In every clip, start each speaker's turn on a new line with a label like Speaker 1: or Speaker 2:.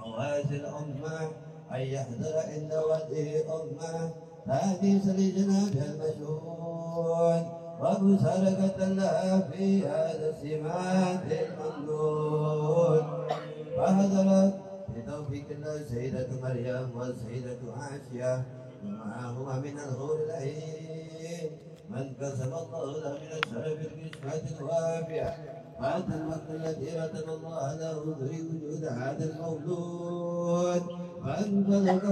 Speaker 1: حواس الأمة أن يحضر عند وجه أمة حديث لجنابها المشهود ومشاركة لها في هذا السمات الممنون فحضرت بتوفيق الله سيدة مريم والسيدة عائشة ومعهما من الحور العين من قسم الله له من الشرف القسمة الوافية فأتى الوقت الذي رتب الله له في وجود هذا المولود فانطلق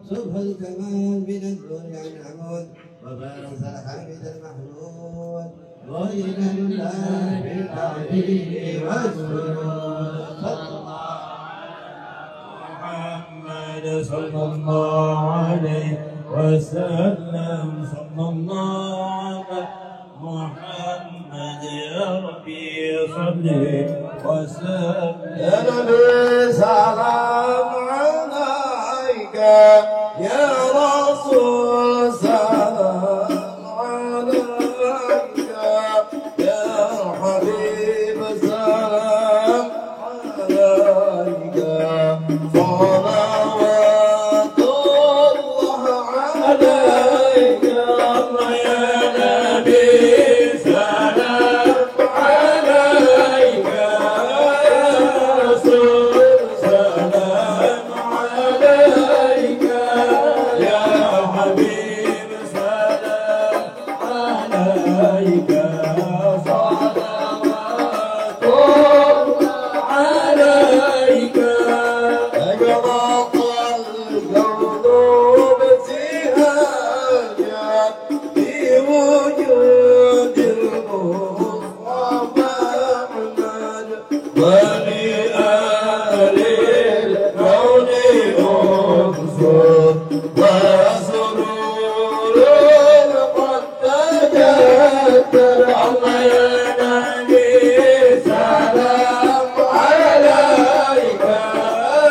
Speaker 1: صبح الكمال من النور عن عمود وبارز الحامد المحمود وإلى الله بالتعليم والسرور صلى الله عليه وسلم صلى الله على محمد يا ربي صل وسلم يا نبي سلام عليك يا رسول سلام عليك يا حبيب سلام عليك صلوات الله عليك يا نبي سلام عليك يا رسول سلام عليك يا حبيب سلام عليك صلوات الله عليك أجرق القلوب ابتهاجا في وجود المصطفى أحمد ولآل الكون أنصر وسرور قد تجدد الله يا نبي سلام عليك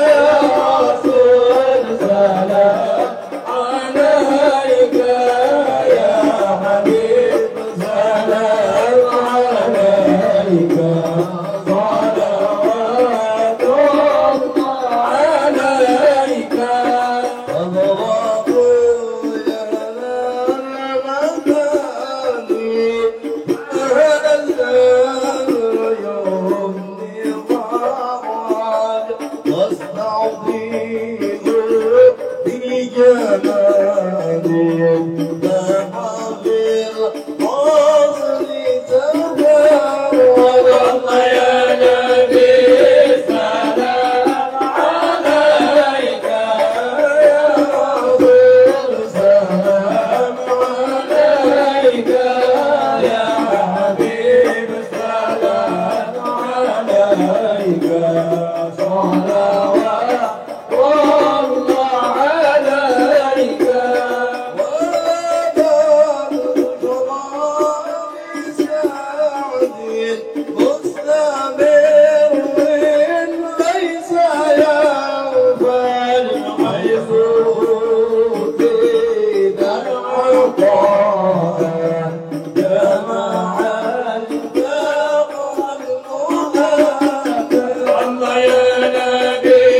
Speaker 1: يا رسول سلام عليك يا حبيب سلام عليك صلوات الله عليك أضواء الله يا نبي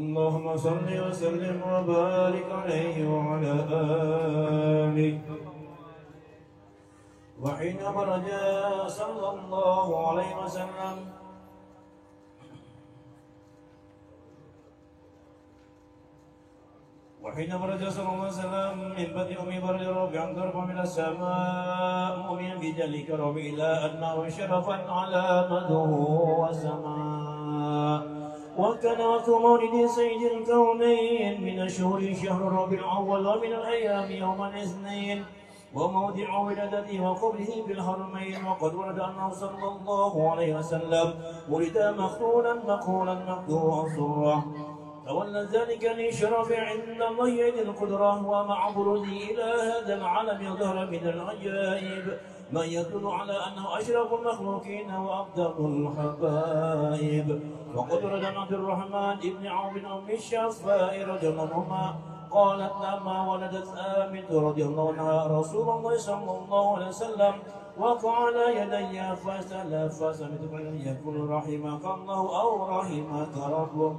Speaker 1: اللهم صل وسلم وبارك عليه وعلى آله. وحين خرج صلى الله عليه وسلم وحين خرج صلى الله عليه وسلم من بطن أم برد رافعا ضربا من السماء مؤمنا بجل كرم إلى أنه شرفا على مده والسماء. وكان وقت مولد سيد الكونين من الشهور شهر ربيع الأول ومن الأيام يوم الاثنين وموضع ولادته وقبره في الحرمين. وقد ورد أنه صلى الله عليه وسلم ولد مختونا مقهولا مقطوعا سرا تولى ذلك لشرف عند الله يد القدرة ومع بروزه إلى هذا العالم يظهر من العجائب ما يدل على أنه أشرف المخلوقين وأفضل الحبائب. وقد ورد عن عبد الرحمن بن عوف بن أم الشفاء رضي الله عنهما قالت لما ولدت آمنة رضي الله عنها رسول الله صلى الله عليه وسلم وقع على يدي فسمعت من يقول رحمك الله أو رحمك ربك.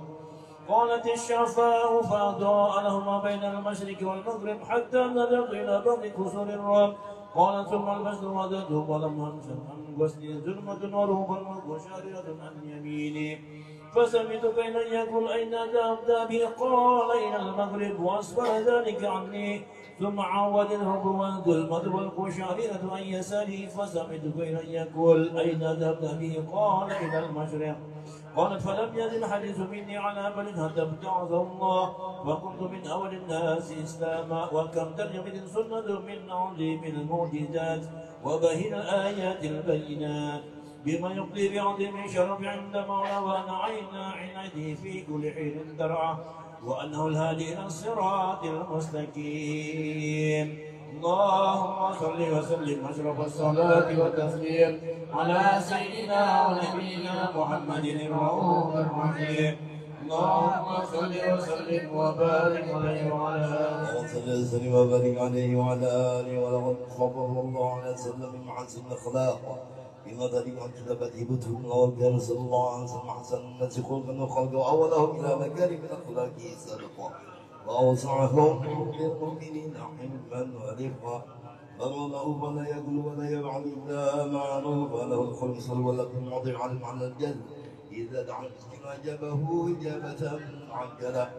Speaker 1: قالت الشعفاء فأضاء لهما بين المشرق والمغرب حتى نظرت إلى بعض كسور الرب. قال ثم الفجر ودته ولم أنشأ عن غسل ظلمة وروب الملك شاررة عن يميني فسمعت بين يقول أين ذهبت به؟ قال إلى المغرب وأسفل ذلك عني. ثم عود الهب والظلمة والقشعريرة عن يساري فسمعت بين يقول أين ذهبت به؟ قال إلى المشرق. قالت فلم يزل الحديث مني على بل حتى ابتعث الله وكنت من أول الناس إسلاما. وكم ترجمت السنة من عظيم المعجزات وبهين الآيات البينات بما يقضي بعظيم شرف عند مولى وأنا عنايته في كل حين ترعى وأنه الهادي إلى الصراط المستقيم. اللهم صل وسلم أشرف الصلاة والتسليم على سيدنا ونبينا محمد الرؤوف الرحيم. اللهم صل وسلم وبارك عليه وعلى آله
Speaker 2: وسلم وبارك عليه وعلى آله. ولقد خبر الله على سلم محسن الأخلاق بما ذلك عن كتابته بطه وكان صلى الله عليه وسلم أحسن الناس خلقا وخلقا أولهم إلى مكارم الأخلاق سابقا وأوسعهم للمؤمنين حلما ورفقا فالله فلا يقول ولا يفعل إلا معروف وله الخلق ولكن موضع المعنى الجل إذا دعا أجابه إجابة معجلة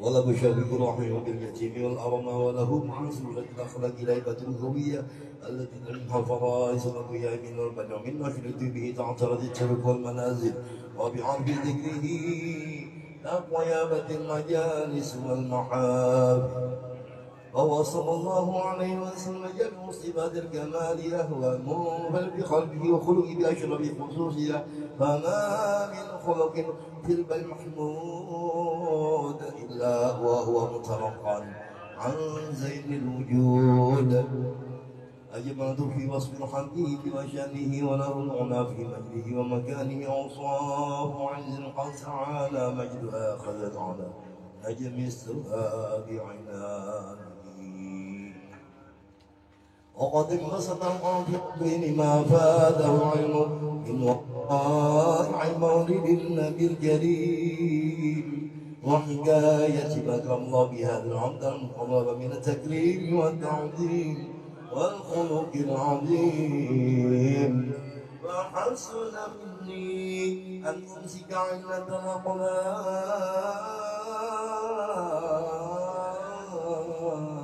Speaker 2: وله شريك رحمه باليتيم والأرمى وله مع سورة الأخلاق لعبة الهوية التي تنحى فرائس الأنبياء من البدع من نشرة به تعترض الترك والمنازل وبعرف ذكره أقويابة المجالس والمحافل. وهو صلى الله عليه وسلم جميع صفات الكمال أهوى المنفل بقلبه وخلقه بأشرف خصوصها فما من خلق في المحمود إلا وهو مترقى عن زين الوجود أجمعت في وصف الحبيب وشأنه وله الغنى في مجده ومكانه أوصاف عز قد تعالى مجدها أخذت على نجم السواب عنانه وقد انبسط القلب بين ما فاده علمه من وقائع مولد النبي الكريم وحكاية ما أكرم الله بهذا العبد المقرب من التكريم والتعظيم والخلق العظيم. فحسن مني أن أمسك علة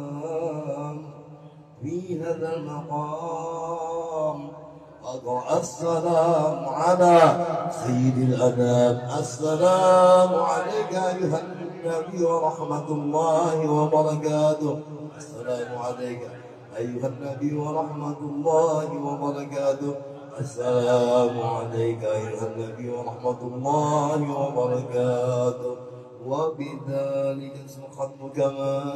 Speaker 2: الأقلام في هذا المقام. أقرأ السلام على سيد الأنام. السلام عليك أيها النبي ورحمة الله وبركاته. السلام عليك أيها النبي ورحمة الله وبركاته. السلام عليك أيها النبي ورحمة الله وبركاته. وبذلك سخط كما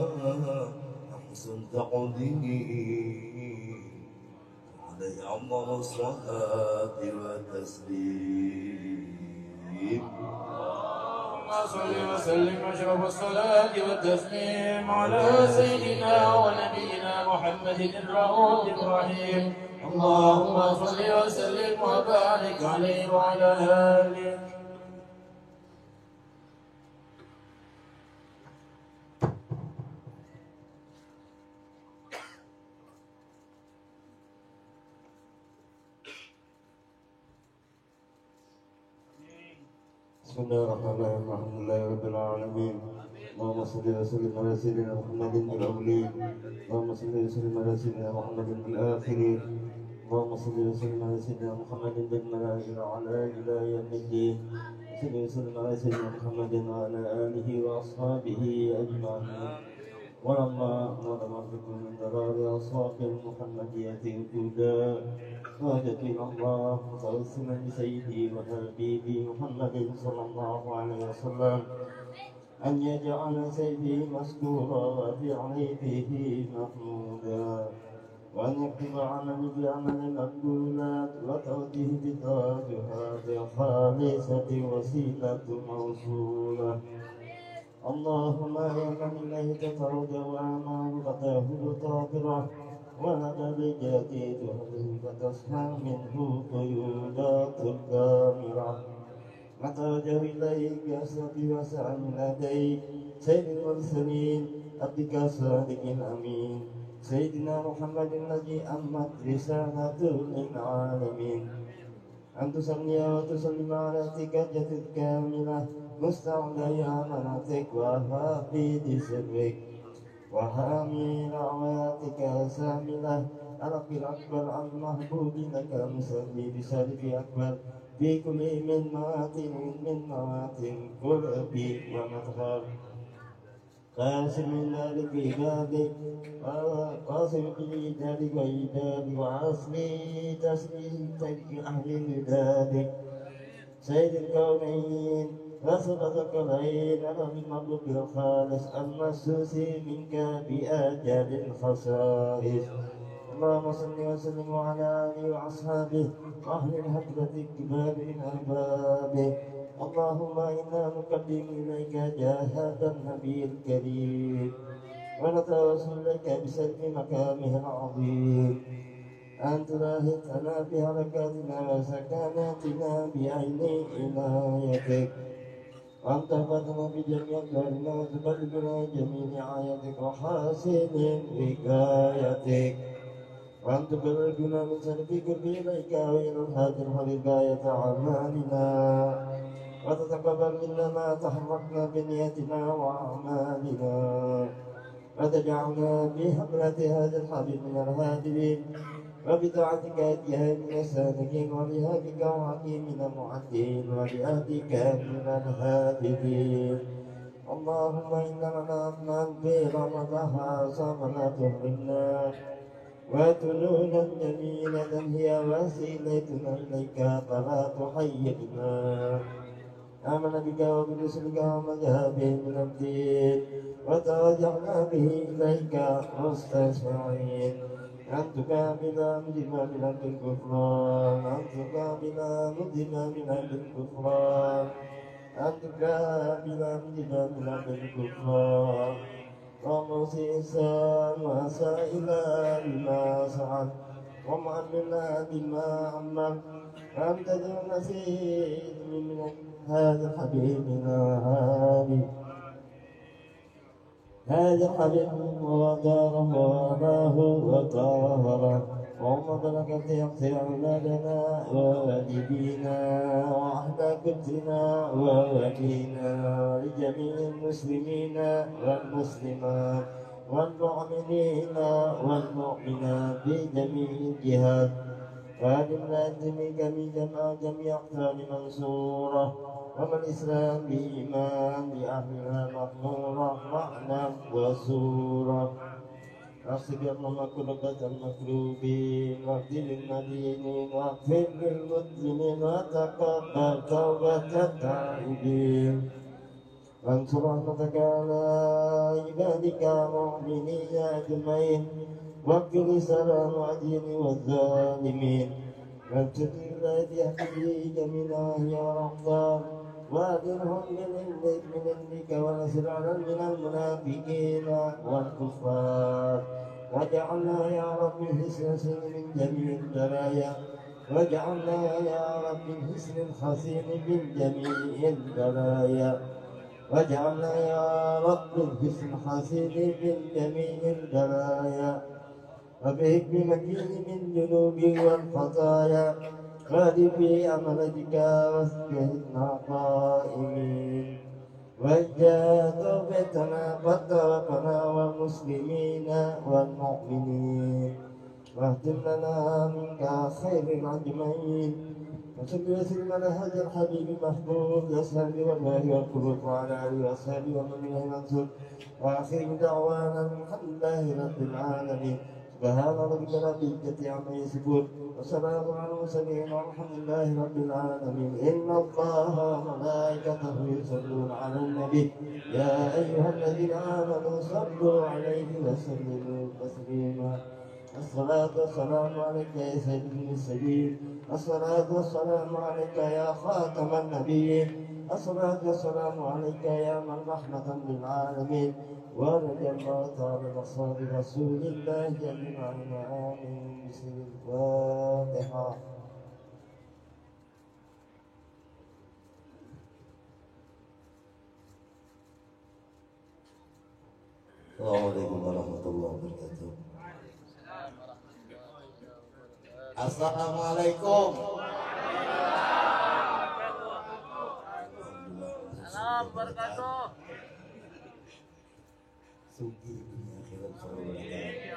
Speaker 2: أحسن تقديري عليه أفضل الصلاة والتسليم.
Speaker 1: اللهم صل وسلم أشرف الصلاة والتسليم على سيدنا ونبينا محمد الرؤوف الرحيم. اللهم صل وسلم وبارك عليه وعلى آله.
Speaker 3: بسم الله الرحمن الرحيم. الحمد لله رب العالمين. اللهم صل وسلم على سيدنا محمد الأولين. اللهم صل وسلم على سيدنا محمد الآخرين. اللهم صل وسلم على سيدنا محمد بالملائكة وعلى إلى يوم الدين. صل وسلم على سيدنا محمد وعلى آله وأصحابه أجمعين. ولما بكم من ضرار أصحاب المحمدية وجودا وجدت إلى الله متوسلا بسيدي وحبيبي محمد صلى الله عليه وسلم أن يجعل سيدي مسكورا وفي عيده محمودا وأن يكتب عملي بعمل المقبولات وتؤتيه بتاجها بالخالصة وسيلة موصولة. اللهم يا من إليه تترجى أعمالك تهد طاهرة ولقد جديد فتصحى منه قيودات الكامرة نتوجه إليك بأسرة وسعى لديك سيد المرسلين عبدك الصادق الأمين سيدنا محمد الذي أمت رسالته للعالمين أن تصلي وتسلم على تكجة الكاملة مستعلي أمانتك وحافظ سرك وحامي رعايتك ساملة الرب الأكبر عن محبوب لك مسلي بشرف أكبر في كل من مواتن قربي ومظهر قاسم ذلك بذلك قاسم بذلك وإيداد وعصمي تسليم أهل ذلك سيد الكونين وصدقك العين أنا من مملوك الخالص المسوس منك بآجال الخصائص اللهم صل وسلم على آله وأصحابه وأهل الحفلة الكبار من أربابه اللهم إنا نقدم إليك جاه النبي الكريم ونتوسل لك بسلم مكامه العظيم أن تلاهتنا بحركاتنا وسكناتنا بعين عنايتك وأن تحفظنا بجميع أمرنا وتبلغنا جميع رعايتك وحاسن وقايتك وأن تبلغنا من سلف قرب إليك وإلى الهاجر غاية أعمالنا وتتقبل منا ما تحركنا بنيتنا وأعمالنا وتجعلنا بحملة هذا الحبيب من الهادرين وبطاعتك أتيها من السالكين ولهادك وعدي من المعدين ولأهدك من الهادفين اللهم إنا نعمل برمضها صبرا تهرمنا وتنونا جميلة هي وسيلتنا إليك فلا تحيرنا آمن بك وبرسلك ومذهب من الدين وتوجهنا به إليك مستشفعين أن تكامل مدنا من الكفران أن تكامل مدنا من الكفران أن تكامل مدنا من الكفران ومسيسا وسائلا بما سعد ومعلنا بما عمل أن تجعل نسيد من هذا حبيبنا هذا حبيب وداره وأباه وطهره اللهم بركة يغفر أولادنا ووالدينا وأهل كتنا وولينا ولجميع المسلمين والمسلمات والمؤمنين والمؤمنات في جميع الجهات وأدمنا منك من جميع أقطار منصورة ومن الإسلام بإيمان بأهلها مغمورة معنى وسورة أغفر اللهم كربة المكروبين واغفر للمدينين واغفر للمسلمين وتقبل توبة التائبين وانصر رحمتك على عبادك المؤمنين أجمعين واغفر لسلام العدين والظالمين واغفر للذي يهدي جميعا يا رحمن وأدرهم من عندك ونصر على من المنافقين والكفار واجعلنا يا رب حسن من جميع البلايا واجعلنا يا رب حسن الحسين من جميع البلايا واجعلنا يا رب حسن الحسين من جميع البلايا وبهك بمكين من جنوب والخطايا وادي في أمرك واسكتنا قائمين وجاء توبتنا وتوفنا والمسلمين والمؤمنين واهتم لنا منك خير الأجمعين وصل وسلم على هذا الحبيب محبوب الأصحاب والله والقلوب وعلى آله وأصحابه ومن منه منصور وآخر دعوانا الحمد لله رب العالمين سبحان ربك رب العزة عما يصفون وسلام على المرسلين والحمد لله رب العالمين إن الله وملائكته يصلون على النبي يا أيها الذين آمنوا صلوا عليه وسلموا تسليما الصلاة والسلام عليك يا سيد المرسلين الصلاة والسلام عليك يا خاتم النبيين الصلاة والسلام عليك يا من رحمة للعالمين ورضي الله تعالى عن أصحاب رسول الله جميعا آمين. بسم الفاتحة.
Speaker 2: Assalamualaikum warahmatullahi wabarakatuh. Assalamualaikum.
Speaker 1: Salam barakatuh.
Speaker 2: Sugi dunia akhirat sallallahu alaihi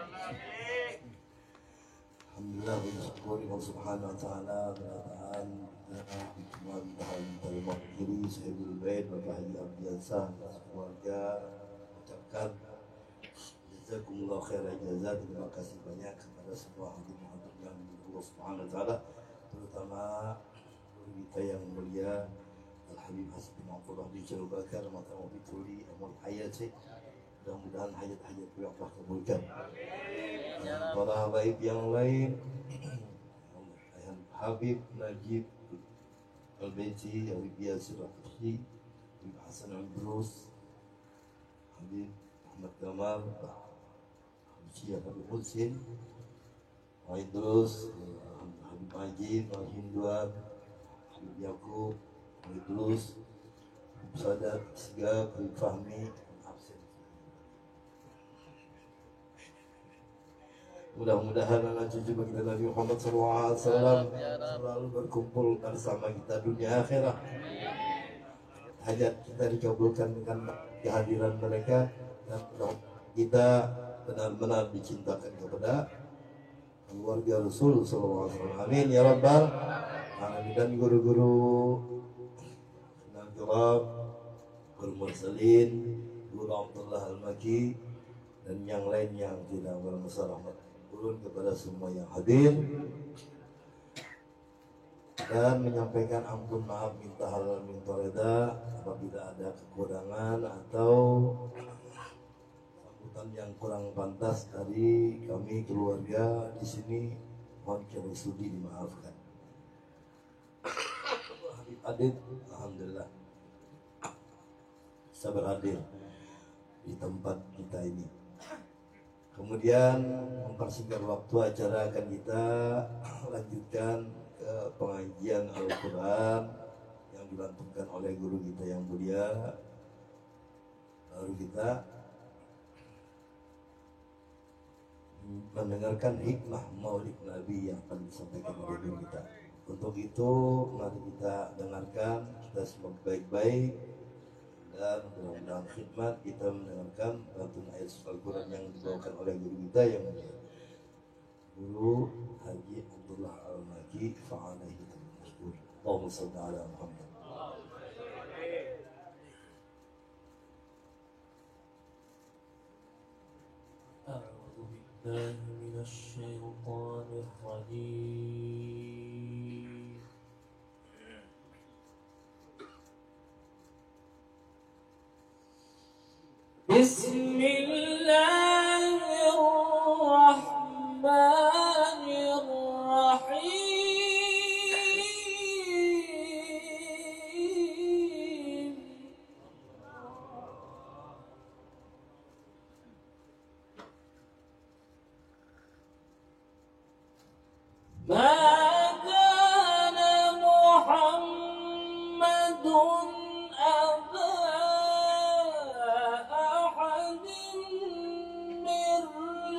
Speaker 2: Alhamdulillah bersyukur kepada Subhanahu wa taala beratan Tuhan Tuhan terima diri Sahibul Bait Bapak Haji Abdiansah keluarga ucapkan jazakumullah khairan jazaa. Terima kasih banyak kepada semua hadirin yang Allah Subhanahu wa taala, terutama guru kita yang mulia Al-Habib Hasan bin Abdullah bin Jalal Bakar Matamu Bituli Amal Hayati. Mudah-mudahan hajat-hajat beliau Allah kabulkan. Para habaib yang lain, Habib Najib Al-Baiti, Habib Yasir Al-Fahri, Habib Hasan Al-Brus, Habib Ahmad Gamal, Habib Syekh Habib Husin, Idrus, Habib Majid, Habib Hinduan, Habib Yaakob, Habib Idrus, Habib Sadat, Sigap, Habib Fahmi. Mudah-mudahan anak cucu baginda Nabi Muhammad SAW selalu berkumpul bersama kita dunia akhirat. Hajat kita dikabulkan dengan kehadiran mereka dan kita benar-benar dicintakan kepada keluarga Rasul SAW. Amin ya Rabbal Alamin. Dan guru-guru Nabiullah, Guru Mursalin, Guru Abdullah Al-Maki dan yang lain yang tidak bermasalah, turun kepada semua yang hadir dan menyampaikan ampun maaf, minta halal minta reda apabila ada kekurangan atau sambutan yang kurang pantas dari kami keluarga di sini, mohon kiranya sudi dimaafkan. Habib Adit, alhamdulillah sabar hadir di tempat kita ini. Kemudian mempersingkat waktu acara akan kita lanjutkan ke pengajian Al-Quran yang dilantunkan oleh guru kita yang mulia. Lalu kita mendengarkan hikmah maulid Nabi yang akan disampaikan oleh guru kita. Untuk itu mari kita dengarkan, kita semoga baik-baik dan mudah-mudahan khidmat kita mendengarkan lantunan ayat Al-Quran yang dibawakan oleh guru kita yang mulia, Guru Haji Abdullah Al-Maki fa'alaihi tashkur. Allahumma shalli ala Muhammad.
Speaker 1: A'udzu billahi minasy syaithanir rajim. Bismillahirrahmanirrahim. Ma kana Muhammadun aba ahadin min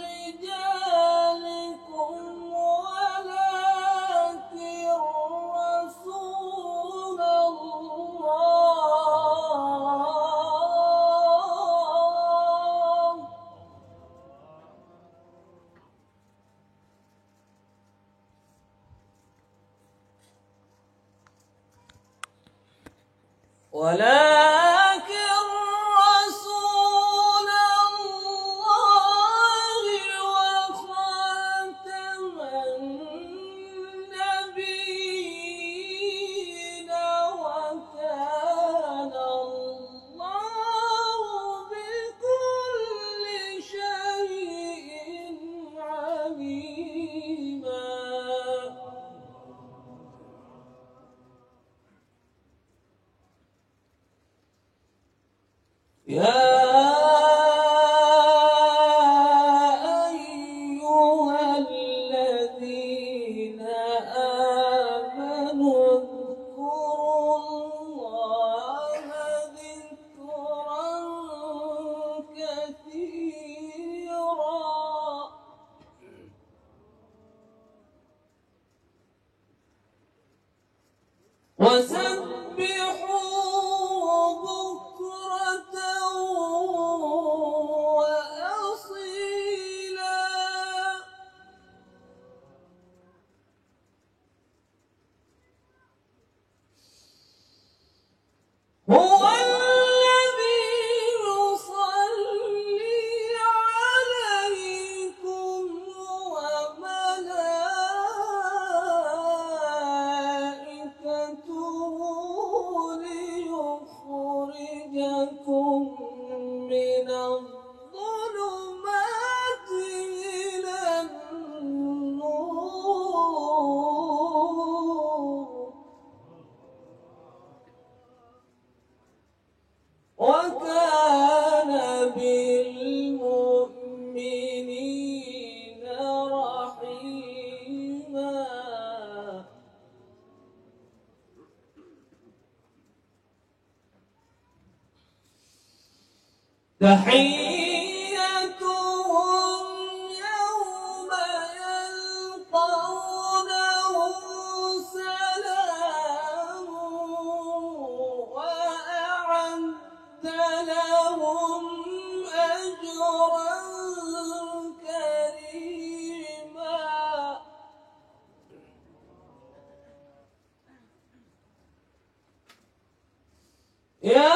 Speaker 1: rijalikum walakin Rasulullah. ولكن رسول الله وخاتم النبيين وكان الله بكل شيء عليما.
Speaker 4: وسبحوا بكرة وأصيلا هو الذي يصلي عليكم وملائكته ليخرجكم من الظلمات إلى النور وكان بالمؤمنين رحيما تحيتهم يوم يلقونه سلام وأعد لهم أجرا كريما يا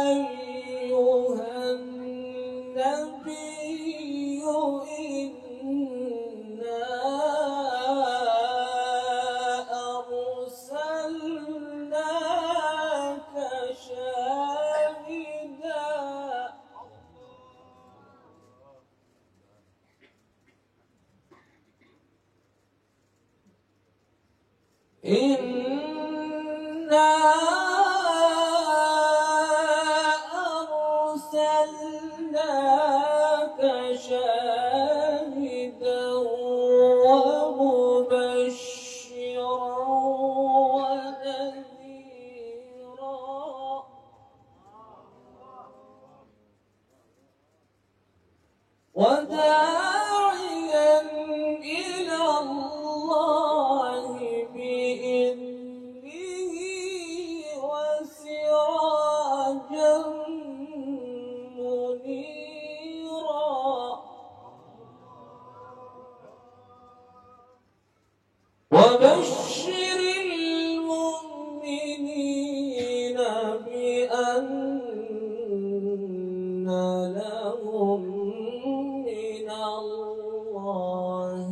Speaker 4: أيها النبي إنا أرسلناك شاهدا إنا أرسلناك شاهدا ومبشرا ونذيرا وداعيا إلى الله بإذنه وسراجا منيرا وبشر المؤمنين بأن لهم من الله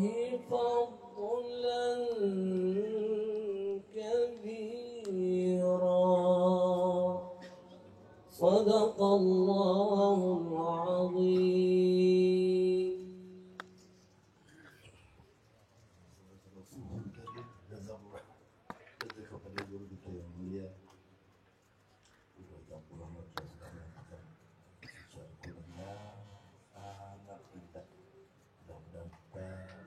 Speaker 4: فضلا كبيرا صدق الله العظيم.
Speaker 2: kepada guru kita yang mulia, Ustaz Muhammad anak kita mudah-mudahan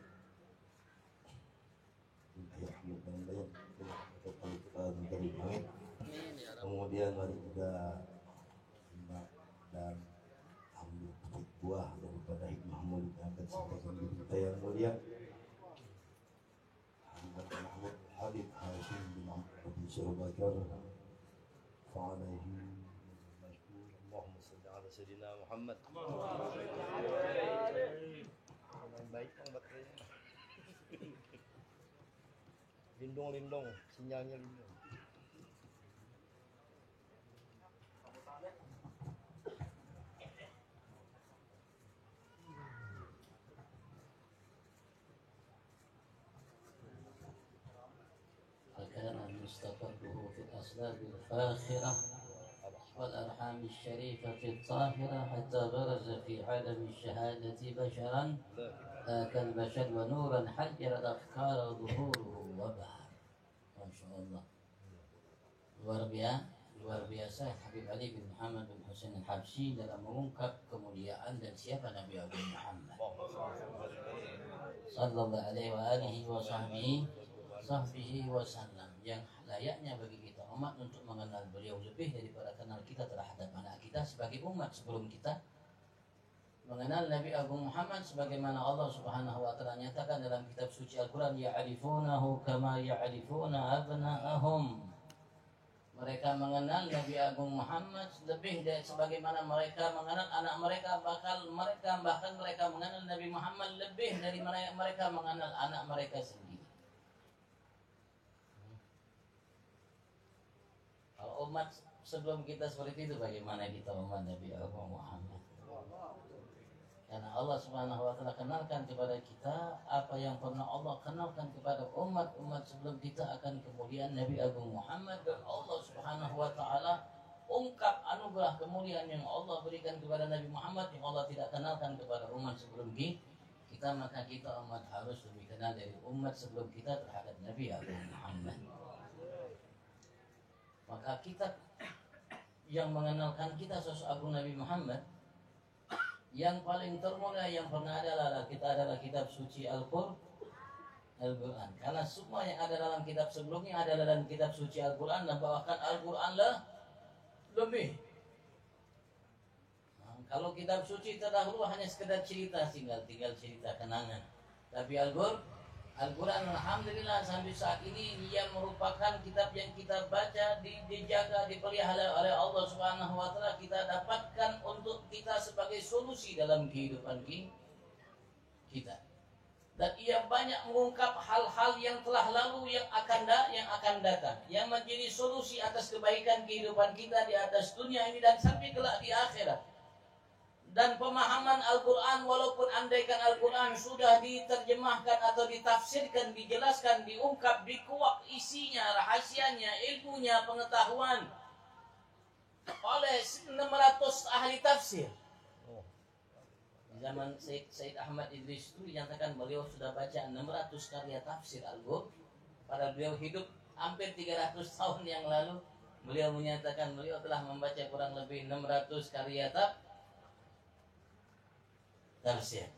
Speaker 2: kemudian mari juga Mbak dan ambil petik buah daripada hikmah mulia yang akan disampaikan guru kita yang mulia Mahmud Habib Hashim bin Abdul Syahbakar fa'alaihi mashkur Allahumma salli ala Sayyidina Muhammad baik bang baterainya lindung sinyalnya lindung.
Speaker 5: فكان مستقره في الأسباب الفاخرة والأرحام الشريفة الطاهرة حتى برز في عالم الشهادة بشرا كالبشر ونورا حجر الأفكار ظهوره وبهر. ما شاء الله luar biasa Habib Ali bin Muhammad bin Husain al-Habsyi dalam mengungkap kemuliaan dan siapa Nabi Agung Muhammad sallallahu alaihi wa alihi wa sahbihi wasallam, yang layaknya bagi kita umat untuk mengenal beliau lebih daripada kenal kita terhadap anak kita sebagai umat sebelum kita mengenal Nabi Agung Muhammad sebagaimana Allah Subhanahu wa taala nyatakan dalam kitab suci Al-Qur'an, ya'rifunahu kama ya'rifuna abna'ahum. Mereka mengenal Nabi Agung Muhammad lebih dari sebagaimana mereka mengenal anak mereka, bahkan mereka mengenal Nabi Muhammad lebih dari mereka mengenal anak mereka sendiri. Kalau umat sebelum kita seperti itu, bagaimana kita umat Nabi Agung Muhammad? Karena Allah Subhanahu wa taala kenalkan kepada kita apa yang pernah Allah kenalkan kepada umat-umat sebelum kita akan kemuliaan Nabi Agung Muhammad, dan Allah Subhanahu wa taala ungkap anugerah kemuliaan yang Allah berikan kepada Nabi Muhammad yang Allah tidak kenalkan kepada umat sebelum kita. Maka kita umat harus lebih kenal dari umat sebelum kita terhadap Nabi Agung Muhammad. Maka kita yang mengenalkan kita sosok agung Nabi Muhammad, yang paling termulia yang pernah adalah kitab suci Al-Qur'an. Karena semua yang ada dalam kitab sebelumnya ada dalam kitab suci Al-Qur'an, dan bahkan Al-Qur'an lah lebih. Kalau kitab suci terdahulu hanya sekedar cerita, tinggal cerita kenangan. Tapi Al-Quran alhamdulillah sampai saat ini dia merupakan kitab yang kita baca, dijaga, dipelihara oleh Allah Subhanahu wa taala. Kita dapatkan untuk kita sebagai solusi dalam kehidupan kita. Dan ia banyak mengungkap hal-hal yang telah lalu, yang akan datang, yang menjadi solusi atas kebaikan kehidupan kita di atas dunia ini dan sampai kelak di akhirat. Dan pemahaman Al-Quran, walaupun andaikan Al-Quran sudah diterjemahkan atau ditafsirkan, dijelaskan, diungkap, dikuak isinya, rahasianya, ilmunya, pengetahuan oleh 600 ahli tafsir. Di zaman Said Ahmad Idris itu dinyatakan beliau sudah baca 600 karya tafsir Al-Quran. Pada beliau hidup hampir 300 tahun yang lalu, beliau menyatakan beliau telah membaca kurang lebih 600 karya tafsir,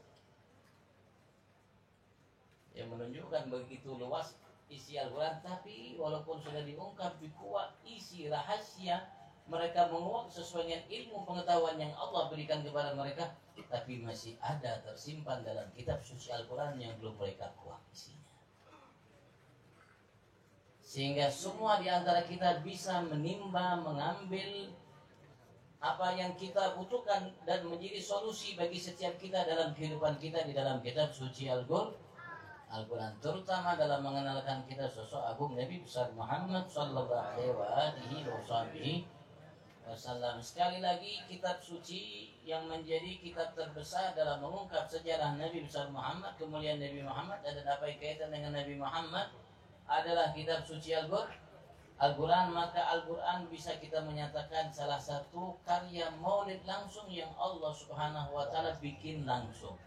Speaker 5: yang menunjukkan begitu luas isi Al-Quran. Tapi walaupun sudah diungkap, dikuak isi rahasia, mereka menguak sesuai dengan ilmu pengetahuan yang Allah berikan kepada mereka, tapi masih ada tersimpan dalam kitab suci Al-Quran yang belum mereka kuak isinya. Sehingga semua di antara kita bisa menimba, mengambil apa yang kita butuhkan dan menjadi solusi bagi setiap kita dalam kehidupan kita di dalam kitab suci Al-Quran, terutama dalam mengenalkan kita sosok agung Nabi besar Muhammad sallallahu alaihi wasallam. Sekali lagi, kitab suci yang menjadi kitab terbesar dalam mengungkap sejarah Nabi besar Muhammad, kemuliaan Nabi Muhammad, dan apa yang kaitan dengan Nabi Muhammad adalah kitab suci Al-Quran. Maka Al-Quran bisa kita menyatakan salah satu karya maulid langsung yang Allah Subhanahu wa taala bikin langsung.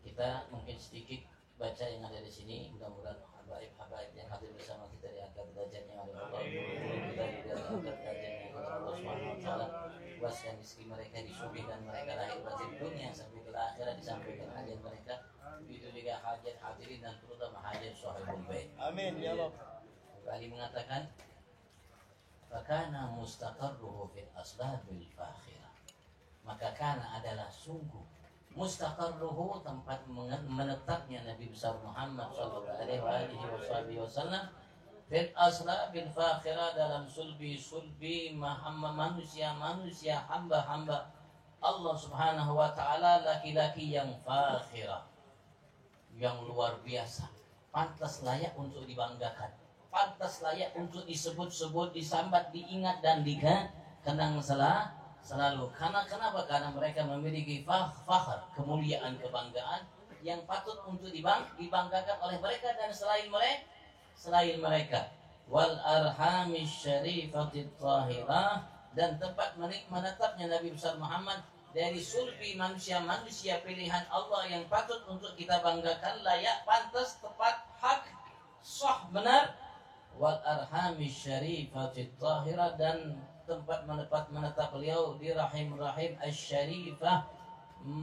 Speaker 5: Kita mungkin sedikit baca yang ada di sini, mudah-mudahan habaib yang hadir bersama kita diangkat derajatnya oleh Allah. Kita juga diangkat derajatnya oleh Allah Subhanahu wa taala. Luaskan rezeki mereka, disubihkan mereka lahir batin dunia sampai ke akhirat, disampaikan hajat mereka. Itu juga hajat hadirin dan terutama hajat sahibul bait. Amin ya Allah. Kembali mengatakan, fakana mustaqarruhu fil asbabil fakhirah. Maka kana adalah sungguh mustaqarruhu, tempat menetapnya Nabi besar Muhammad sallallahu alaihi wasallam, fil aslabil fakhirah, dalam sulbi manusia hamba-hamba Allah Subhanahu wa taala, laki-laki yang fakhirah, yang luar biasa, pantas layak untuk dibanggakan, pantas layak untuk disebut-sebut, disambat, diingat dan dikenang selalu. Kenapa? Karena mereka memiliki fakhar, kemuliaan, kebanggaan yang patut untuk dibanggakan oleh mereka dan selain mereka. Wal arhamis syarifatit tahirah, dan tempat menetapnya Nabi besar Muhammad dari sulbi manusia pilihan Allah yang patut untuk kita banggakan, layak, pantas, tepat, hak, sah, benar. Wal arhamis syarifatit tahirah, dan tempat menetap beliau di rahim asy-syarifah,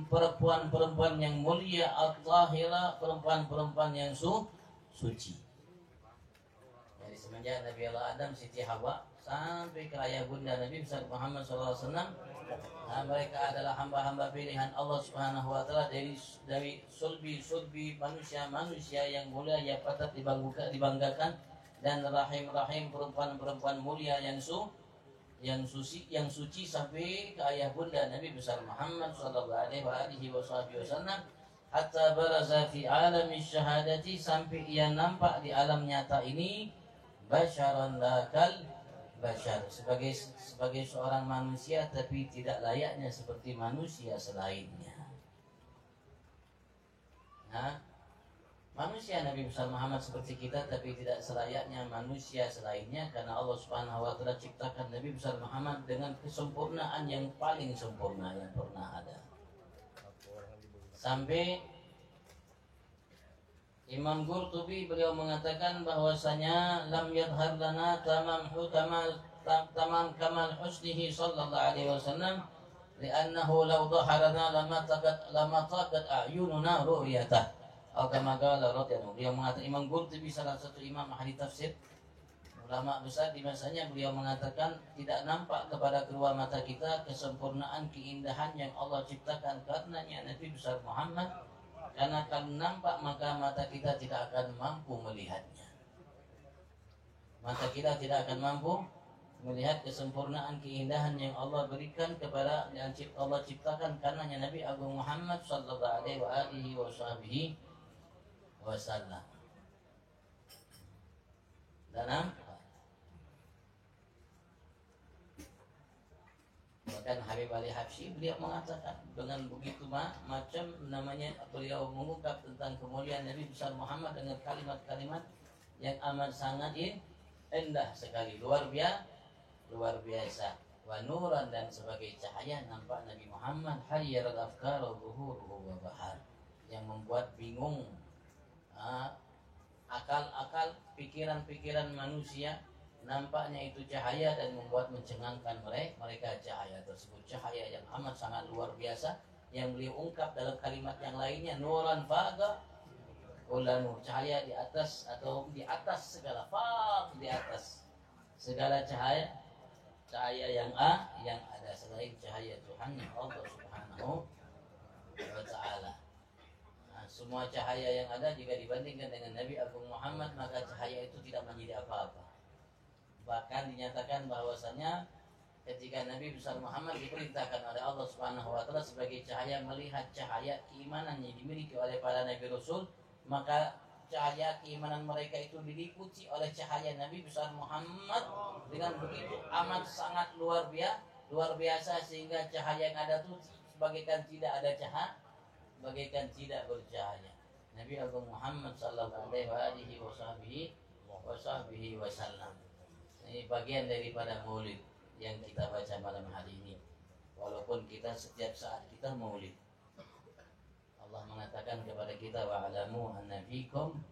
Speaker 5: perempuan-perempuan yang mulia, at-tahirah, perempuan-perempuan yang suci. Jadi semenjak Nabi Allah Adam, Siti Hawa sampai ke ayah bunda Nabi besar Muhammad SAW. Nah, mereka adalah hamba-hamba pilihan Allah Subhanahu wa taala dari sulbi manusia yang mulia yang patut dibanggakan, dan rahim perempuan mulia yang suci sampai ke ayah bunda Nabi besar Muhammad sallallahu alaihi wasallam, hatta baraza fi alami syahadati, sampai ia nampak di alam nyata ini basyaran lakal bashar, sebagai seorang manusia tapi tidak layaknya seperti manusia selainnya. Nah, manusia Nabi besar Muhammad seperti kita tapi tidak selayaknya manusia selainnya, karena Allah Subhanahu wa taala ciptakan Nabi besar Muhammad dengan kesempurnaan yang paling sempurna yang pernah ada. Sampai Imam Qurtubi beliau mengatakan bahwasanya lam yadhhar lana tamam kamal husnihi sallallahu alaihi wasallam li'annahu law dhaharana lama taqat a'yununa ru'yatah. Kama qala radhiyallahu. Beliau mengatakan, Imam Qurtubi salah satu imam ahli tafsir, ulama besar di masanya, beliau mengatakan tidak nampak kepada kedua mata kita kesempurnaan keindahan yang Allah ciptakan karenanya Nabi besar Muhammad, karena kalau nampak maka mata kita tidak akan mampu melihatnya. Mata kita tidak akan mampu melihat kesempurnaan keindahan yang Allah berikan kepada yang Allah ciptakan karenanya Nabi Agung Muhammad sallallahu alaihi wasallam. Dan bahkan Habib Ali Habsyi beliau mengatakan dengan begitu macam namanya, beliau mengungkap tentang kemuliaan Nabi besar Muhammad dengan kalimat-kalimat yang amat sangat indah sekali, luar biasa. Wa nuran, dan sebagai cahaya nampak Nabi Muhammad hayyaral afkar zuhuruhu wa bahar, yang membuat bingung akal-akal pikiran-pikiran manusia. Nampaknya itu cahaya dan membuat mencengangkan mereka cahaya tersebut, cahaya yang amat sangat luar biasa yang beliau ungkap dalam kalimat yang lainnya, nuran faqa kulla nur, cahaya di atas atau di atas segala, faq di atas segala cahaya yang ada selain cahaya Tuhan Allah Subhanahu wa taala. Nah, semua cahaya yang ada jika dibandingkan dengan Nabi Agung Muhammad maka cahaya itu tidak menjadi apa-apa. Bahkan dinyatakan bahwasanya ketika Nabi besar Muhammad diperintahkan oleh Allah Subhanahu wa taala sebagai cahaya melihat cahaya keimanan yang dimiliki oleh para nabi rasul, maka cahaya keimanan mereka itu diliputi oleh cahaya Nabi besar Muhammad dengan begitu amat sangat luar biasa sehingga cahaya yang ada itu bagaikan tidak ada cahaya, bagaikan tidak bercahaya. Nabi Agung Muhammad sallallahu alaihi wasallam. Ini bagian daripada maulid yang kita baca malam hari ini. Walaupun kita setiap saat kita maulid, Allah mengatakan kepada kita, wa'alamu anna fikum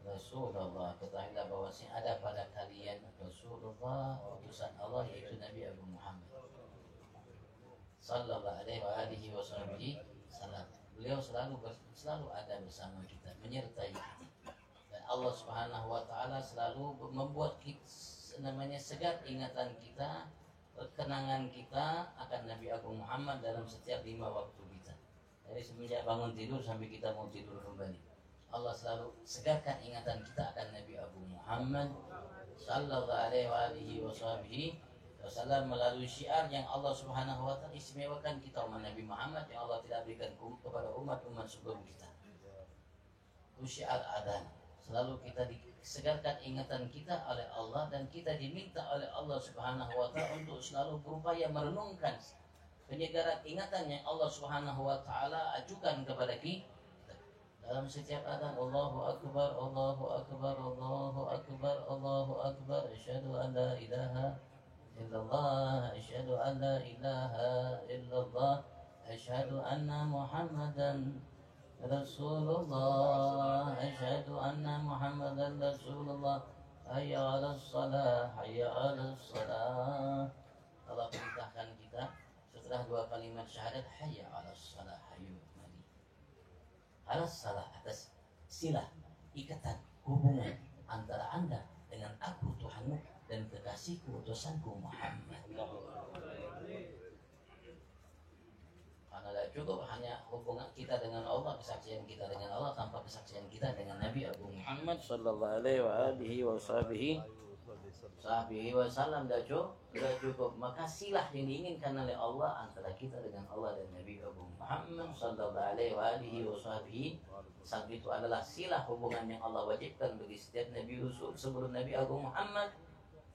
Speaker 5: Rasulullah, ketahuilah bahwasanya ada pada kalian Rasulullah, utusan Allah, yaitu Nabi Agung Muhammad sallallahu alaihi wasallam. Beliau selalu ada bersama kita, menyertai kita. Dan Allah Subhanahu wa taala selalu membuat kita segar ingatan kita, kenangan kita akan Nabi Agung Muhammad dalam setiap 5 waktu kita. Dari semenjak bangun tidur sampai kita mau tidur kembali, Allah selalu segarkan ingatan kita akan Nabi Agung Muhammad sallallahu alaihi wasallam melalui syiar yang Allah Subhanahu wa taala istimewakan kita umat Nabi Muhammad yang Allah tidak berikan kepada umat-umat sebelum kita. Itu syiar adzan. Selalu kita disegarkan ingatan kita oleh Allah, dan kita diminta oleh Allah Subhanahu wa taala untuk selalu berupaya merenungkan penyegaran ingatan yang Allah Subhanahu wa taala ajukan kepada kita dalam setiap adzan. Allahu akbar, Allahu akbar, Allahu akbar, Allahu akbar, asyhadu an la ilaha illallah, asyhadu an la ilaha illallah, asyhadu anna Muhammadan Rasulullah, asyhadu anna Muhammadan Rasulullah, hayya 'alas salah, hayya 'alas salah. Allah perintahkan kita setelah 2 kalimat syahadat, hayya 'alas salah, hayya mari. 'Alas salah, atas silah, ikatan, hubungan antara Anda dengan aku Tuhanmu dan kekasihku utusanku Muhammad. Karena tidak cukup hanya hubungan kita dengan Allah, kesaksian kita dengan Allah tanpa kesaksian kita dengan Nabi Agung Muhammad sallallahu alaihi wasallam. Tidak cukup. Maka silah yang diinginkan oleh Allah antara kita dengan Allah dan Nabi Agung Muhammad sallallahu alaihi wasallam. Saat itu adalah silah hubungan yang Allah wajibkan bagi setiap Nabi Rasul sebelum Nabi Agung Muhammad,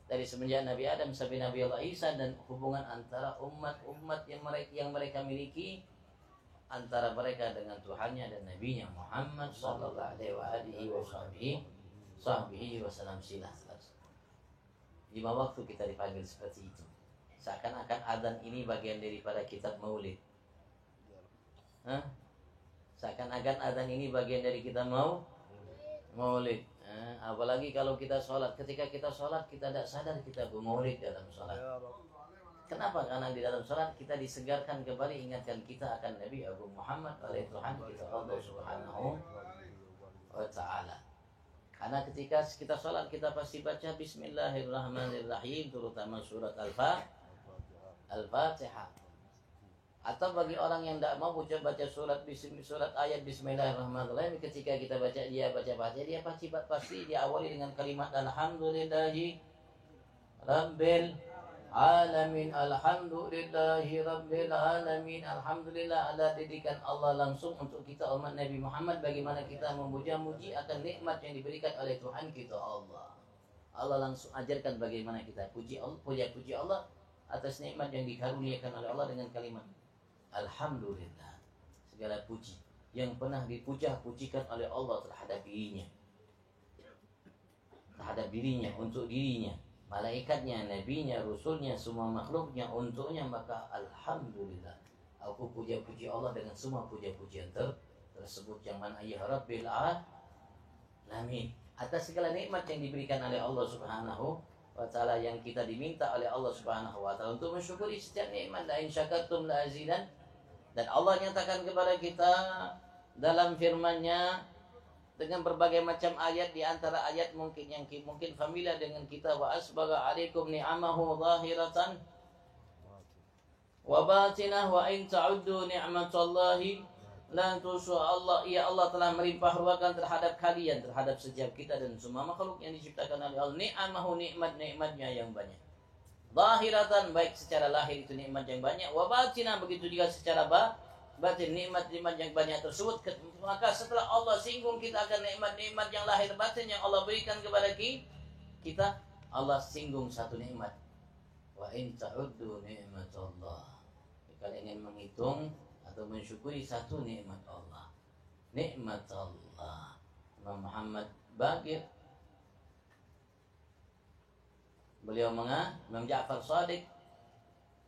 Speaker 5: dari semenjak Nabi Adam sampai Nabi Allah Isa, dan hubungan antara umat-umat yang mereka miliki antara mereka dengan Tuhannya dan Nabi-Nya Muhammad sallallahu alaihi wasallam. Silah 5 waktu kita dipanggil seperti itu. Seakan-akan adzan ini bagian daripada kitab Maulid. Seakan-akan adzan ini bagian dari kita Maulid. Apalagi kalau kita sholat. Ketika kita sholat, kita tidak sadar kita bermaulid dalam sholat. Kenapa? Karena di dalam sholat kita disegarkan kembali, ingatkan kita akan Nabi Agung Muhammad oleh Tuhan kita Allah Subhanahu wa Ta'ala. Karena ketika kita sholat kita pasti baca Bismillahirrahmanirrahim, terutama surat Al-Fatihah. Atau bagi orang yang tidak mau baca surat ayat Bismillahirrahmanirrahim, ketika kita baca Fatihah, dia pasti diawali dengan kalimat Alhamdulillahi Rabbil Alamin. Alhamdulillahi Rabbil Alamin. Alhamdulillah ada didikan Allah langsung untuk kita umat Nabi Muhammad, bagaimana kita memuja-muji akan nikmat yang diberikan oleh Tuhan kita Allah. Allah langsung ajarkan bagaimana kita puji Allah atas nikmat yang dikaruniakan oleh Allah dengan kalimat Alhamdulillah. Segala puji yang pernah pujikan oleh Allah terhadap dirinya, untuk dirinya, malaikatnya, nabinya, rasulnya, semua makhluknya, untuknya, maka Alhamdulillah, aku puji Allah dengan semua puja-pujian tersebut, yang mana ya Rabbil Alamin, atas segala nikmat yang diberikan oleh Allah Subhanahu wa Ta'ala, yang kita diminta oleh Allah Subhanahu wa Ta'ala untuk mensyukuri setiap nikmat. La in syakartum la azidan. Dan Allah nyatakan kepada kita dalam firman-Nya dengan berbagai macam ayat, di antara ayat yang mungkin familiar dengan kita, wa asbagha 'alaikum ni'amahu zahiratan wa batinah wa in ta'uddu ni'matallahi la tuhsuha. Allah telah melimpah ruahkan terhadap kalian, terhadap setiap kita dan semua makhluk yang diciptakan oleh Allah, ni'amahu, nikmat-nikmatnya yang banyak. Zahiratan, baik secara lahir itu nikmat yang banyak, wa batinah, begitu juga secara batin nikmat-nikmat yang banyak tersebut. Maka setelah Allah singgung kita akan nikmat-nikmat yang lahir batin yang Allah berikan kepada kita, Allah singgung satu nikmat, wa in ta'uddu ni'matallah. Kalau ingin menghitung atau mensyukuri satu nikmat Allah, Imam Muhammad Baqir, Imam Ja'far Shadiq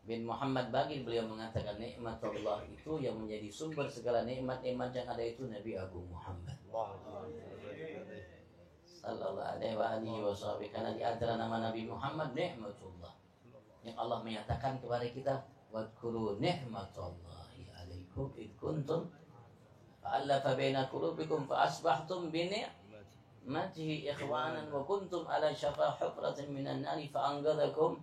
Speaker 5: bin Muhammad Baqir, beliau mengatakan nikmat Allah itu yang menjadi sumber segala nikmat-nikmat yang ada itu Nabi Agung Muhammad sallallahu alaihi wasallam. Karena di antara nama Nabi Muhammad nikmatullah, yang Allah menyatakan kepada kita, wadhkuru ni'matallahi alaikum id kuntum fa'alafa baina qulubikum fa asbahtum bi ni'matihi ikhwanan wa kuntum ala syafa hufratin minan nari fa anqadhakum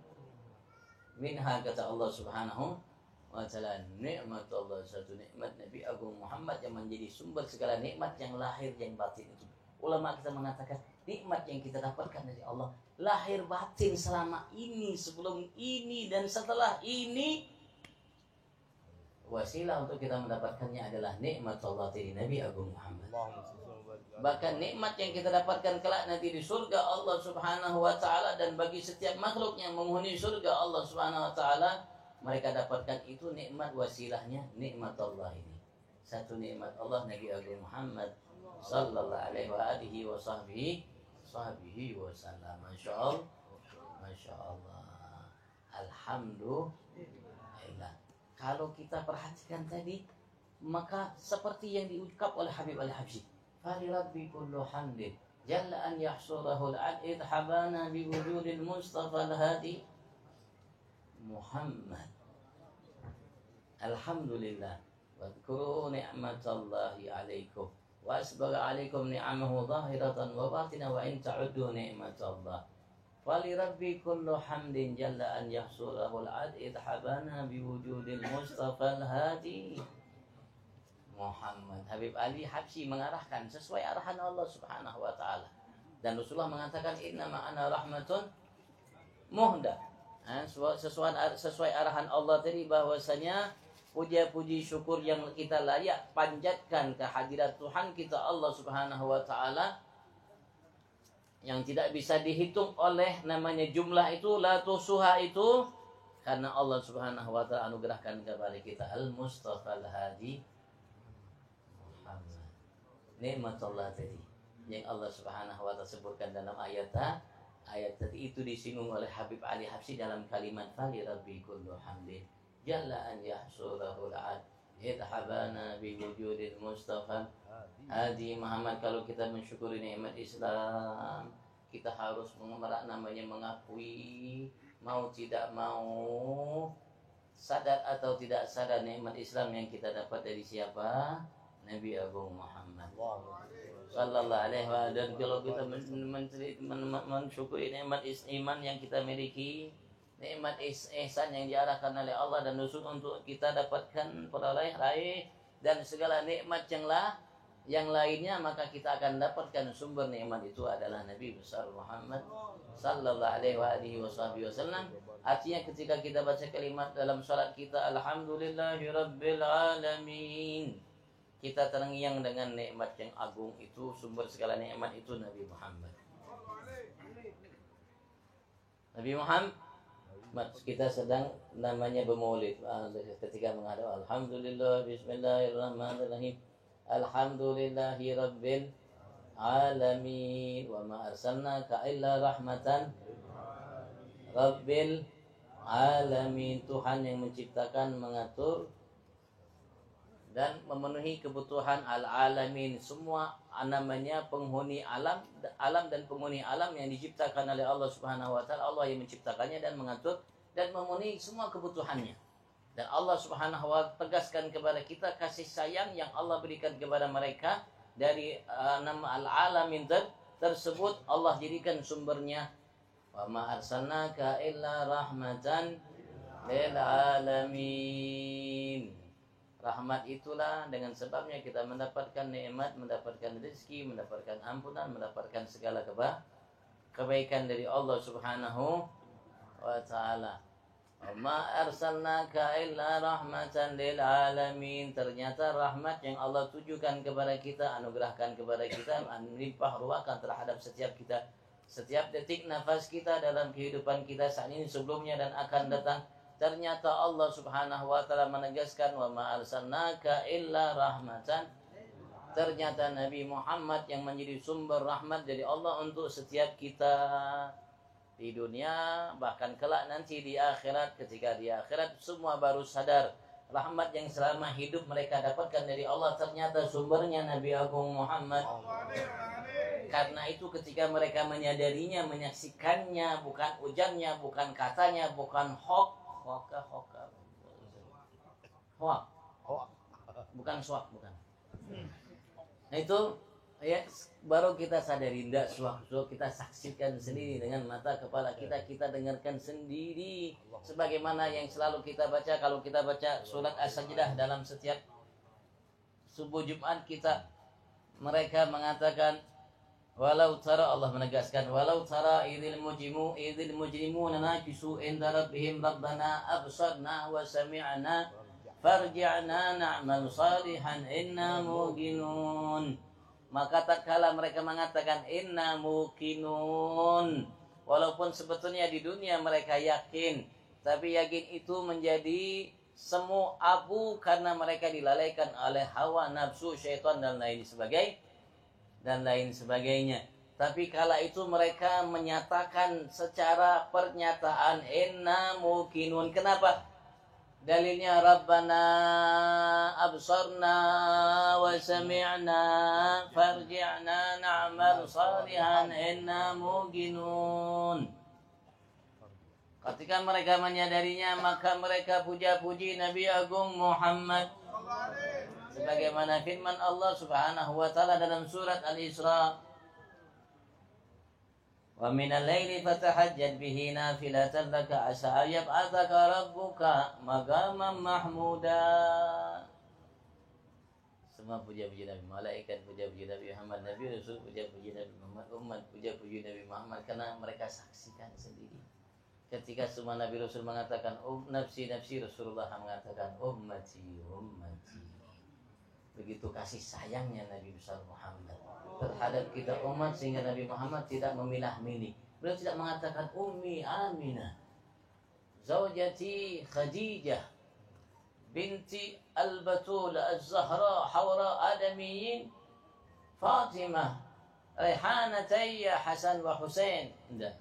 Speaker 5: minha. Kata Allah Subhanahu wa Ta'ala, nikmat Allah, satu nikmat Nabi Agung Muhammad yang menjadi sumber segala nikmat yang lahir yang batin itu. Ulama kita mengatakan nikmat yang kita dapatkan dari Allah lahir batin selama ini, sebelum ini, dan setelah ini. Wasilah untuk kita mendapatkannya adalah nikmat Allah dari Nabi Agung Muhammad. Bahkan nikmat yang kita dapatkan kelak nanti di surga Allah Subhanahu wa Ta'ala, dan bagi setiap makhluk yang menghuni surga Allah Subhanahu wa Ta'ala, mereka dapatkan itu nikmat wasilahnya, nikmat Allah ini. Satu nikmat Allah Nabi Agung Muhammad sallallahu alaihi wasallam. Masya Allah. Alhamdulillah. Kalau kita perhatikan tadi, maka seperti yang diungkap oleh Habib Al-Habsyi, فَلِرَبِّ كُلُّ حَمْدٍ جَلَّ أَنْ يَحْصُرَهُ الْعَدْ حَبَانَا بِوُجُودِ الْمُصْطَفَى الْهَادِي مُحَمَّدٍ. Alhamdulillah. Wadhkuru ni'matallahi alaikum wa asbagha alaikum ni'amahu zahiratan wa batinah wa in ta'uddu ni'matallah Walirabbi kullu hamdin jalla an yahsurahul ad idhabana biwujudil Mustafa al-Hadi Muhammad. Habib Ali Habsyi mengarahkan sesuai arahan Allah Subhanahu wa taala. Dan Rasulullah mengatakan innama ana rahmatun muhda. Sesuai arahan Allah tadi bahwasanya puja-puji syukur yang kita layak panjatkan kehadirat Tuhan kita Allah Subhanahu wa taala yang tidak bisa dihitung oleh namanya jumlah itu, la tusuha itu, karena Allah Subhanahu wa taala anugerahkan kepada kita Al-Mustafa Al-Hadi Muhammad. Nikmatullah tadi yang Allah Subhanahu wa taala sebutkan dalam ayat tadi itu disinggung oleh Habib Ali Habsyi dalam kalimat fali rabbi kullu hamdin jalla an yahsurahul ad idhabana bi wujudil Mustafa Hadi Muhammad. Kalau kita mensyukuri nikmat Islam, kita harus namanya mengakui, mau tidak mau, sadar atau tidak sadar, nikmat Islam yang kita dapat dari siapa? Nabi Agung Muhammad sallallahu alaihi wasallam. Dan kalau kita mensyukuri nikmat iman yang kita miliki, nikmat ihsan yang diarahkan oleh Allah dan Rasul untuk kita dapatkan, raih dan segala nikmat yang lainnya, maka kita akan dapatkan sumber nikmat itu adalah Nabi besar Muhammad sallallahu alaihi wasallam. Artinya ketika kita baca kalimat dalam salat kita alhamdulillahirabbil alamin, kita terngiang dengan nikmat yang agung itu, sumber segala nikmat itu Nabi Muhammad. Nabi Muhammad, kita sedang namanya bermaulid ketika menghadap alhamdulillah bismillahirrahmanirrahim alhamdulillahi rabbil alamin wa ma arsalnaka illa rahmatan rabbil alamin. Tuhan yang menciptakan, mengatur dan memenuhi kebutuhan al-alamin, semua namanya penghuni alam dan penghuni alam yang diciptakan oleh Allah Subhanahu wa taala. Allah yang menciptakannya dan mengatur dan memenuhi semua kebutuhannya. Dan Allah Subhanahu wa taala tegaskan kepada kita kasih sayang yang Allah berikan kepada mereka dari nama al-alamin tersebut. Allah jadikan sumbernya wa ma arsalnaka illa rahmatan lil alamin. Rahmat itulah dengan sebabnya kita mendapatkan nikmat, mendapatkan rezeki, mendapatkan ampunan, mendapatkan segala kebaikan dari Allah Subhanahu wa taala. Ma arsalnaka illa rahmatan lil alamin. Ternyata rahmat yang Allah tujukan kepada kita, anugerahkan kepada kita, melimpah ruahkan terhadap setiap kita, setiap detik nafas kita dalam kehidupan kita saat ini, sebelumnya dan akan datang. Ternyata Allah Subhanahu wa taala menegaskan wa ma arsalnaka illa rahmatan. Ternyata Nabi Muhammad yang menjadi sumber rahmat dari Allah untuk setiap kita di dunia, bahkan kelak nanti di akhirat. Ketika di akhirat semua baru sadar rahmat yang selama hidup mereka dapatkan dari Allah, ternyata sumbernya Nabi Agung Muhammad. Karena itu ketika mereka menyadarinya, menyaksikannya, bukan ujarnya, bukan katanya, bukan hoax, bukan swak, bukan. Nah itu ya baru kita sadari, tidak swak, kita saksikan sendiri dengan mata kepala kita, kita dengarkan sendiri. Sebagaimana yang selalu kita baca, kalau kita baca surat As-Sajdah dalam setiap subuh Jumat kita, mereka mengatakan walau tara, Allah menegaskan walau tara idil mujrimuna nakisu inda rabbihim rabbana absarna wa sami'na farji'na na'mal salihan inna muqinun. Maka tatkala mereka mengatakan inna muqinun, walaupun sebetulnya di dunia mereka yakin, tapi yakin itu menjadi semu abu karena mereka dilalaikan oleh hawa nafsu, syaitan dan lain sebagainya. Tapi kala itu mereka menyatakan secara pernyataan inna muqinun. Kenapa? Dalilnya Rabbana absarna wa sami'na farji'na na'mal salihan inna muqinun. Ketika mereka menyadarinya, maka mereka puja-puji Nabi Agung Muhammad. Sebagaimana firman Allah Subhanahu wa taala dalam surat Al-Isra, Wa minal laili fatahajjad bihi nafilatan laka asa yab'atsaka rabbuka maqaman mahmuda. Semua puja-puji Nabi, malaikat puja-puji Nabi Muhammad, Nabi Rasul puja-puji Nabi Muhammad, umat puja-puji Nabi Muhammad, karena mereka saksikan sendiri. Ketika semua Nabi Rasul mengatakan nafsi nafsi, Rasulullah mengatakan ummati ummati. Begitu kasih sayangnya Nabi besar Muhammad terhadap kita umat, sehingga Nabi Muhammad tidak memilah-milih. Beliau tidak mengatakan ummi Aminah, zaujati Khadijah, binti Al-Batul Az-Zahra Hawra Adamiyin, Fatimah, Raihanatayya Hasan wa Husain. Enggak.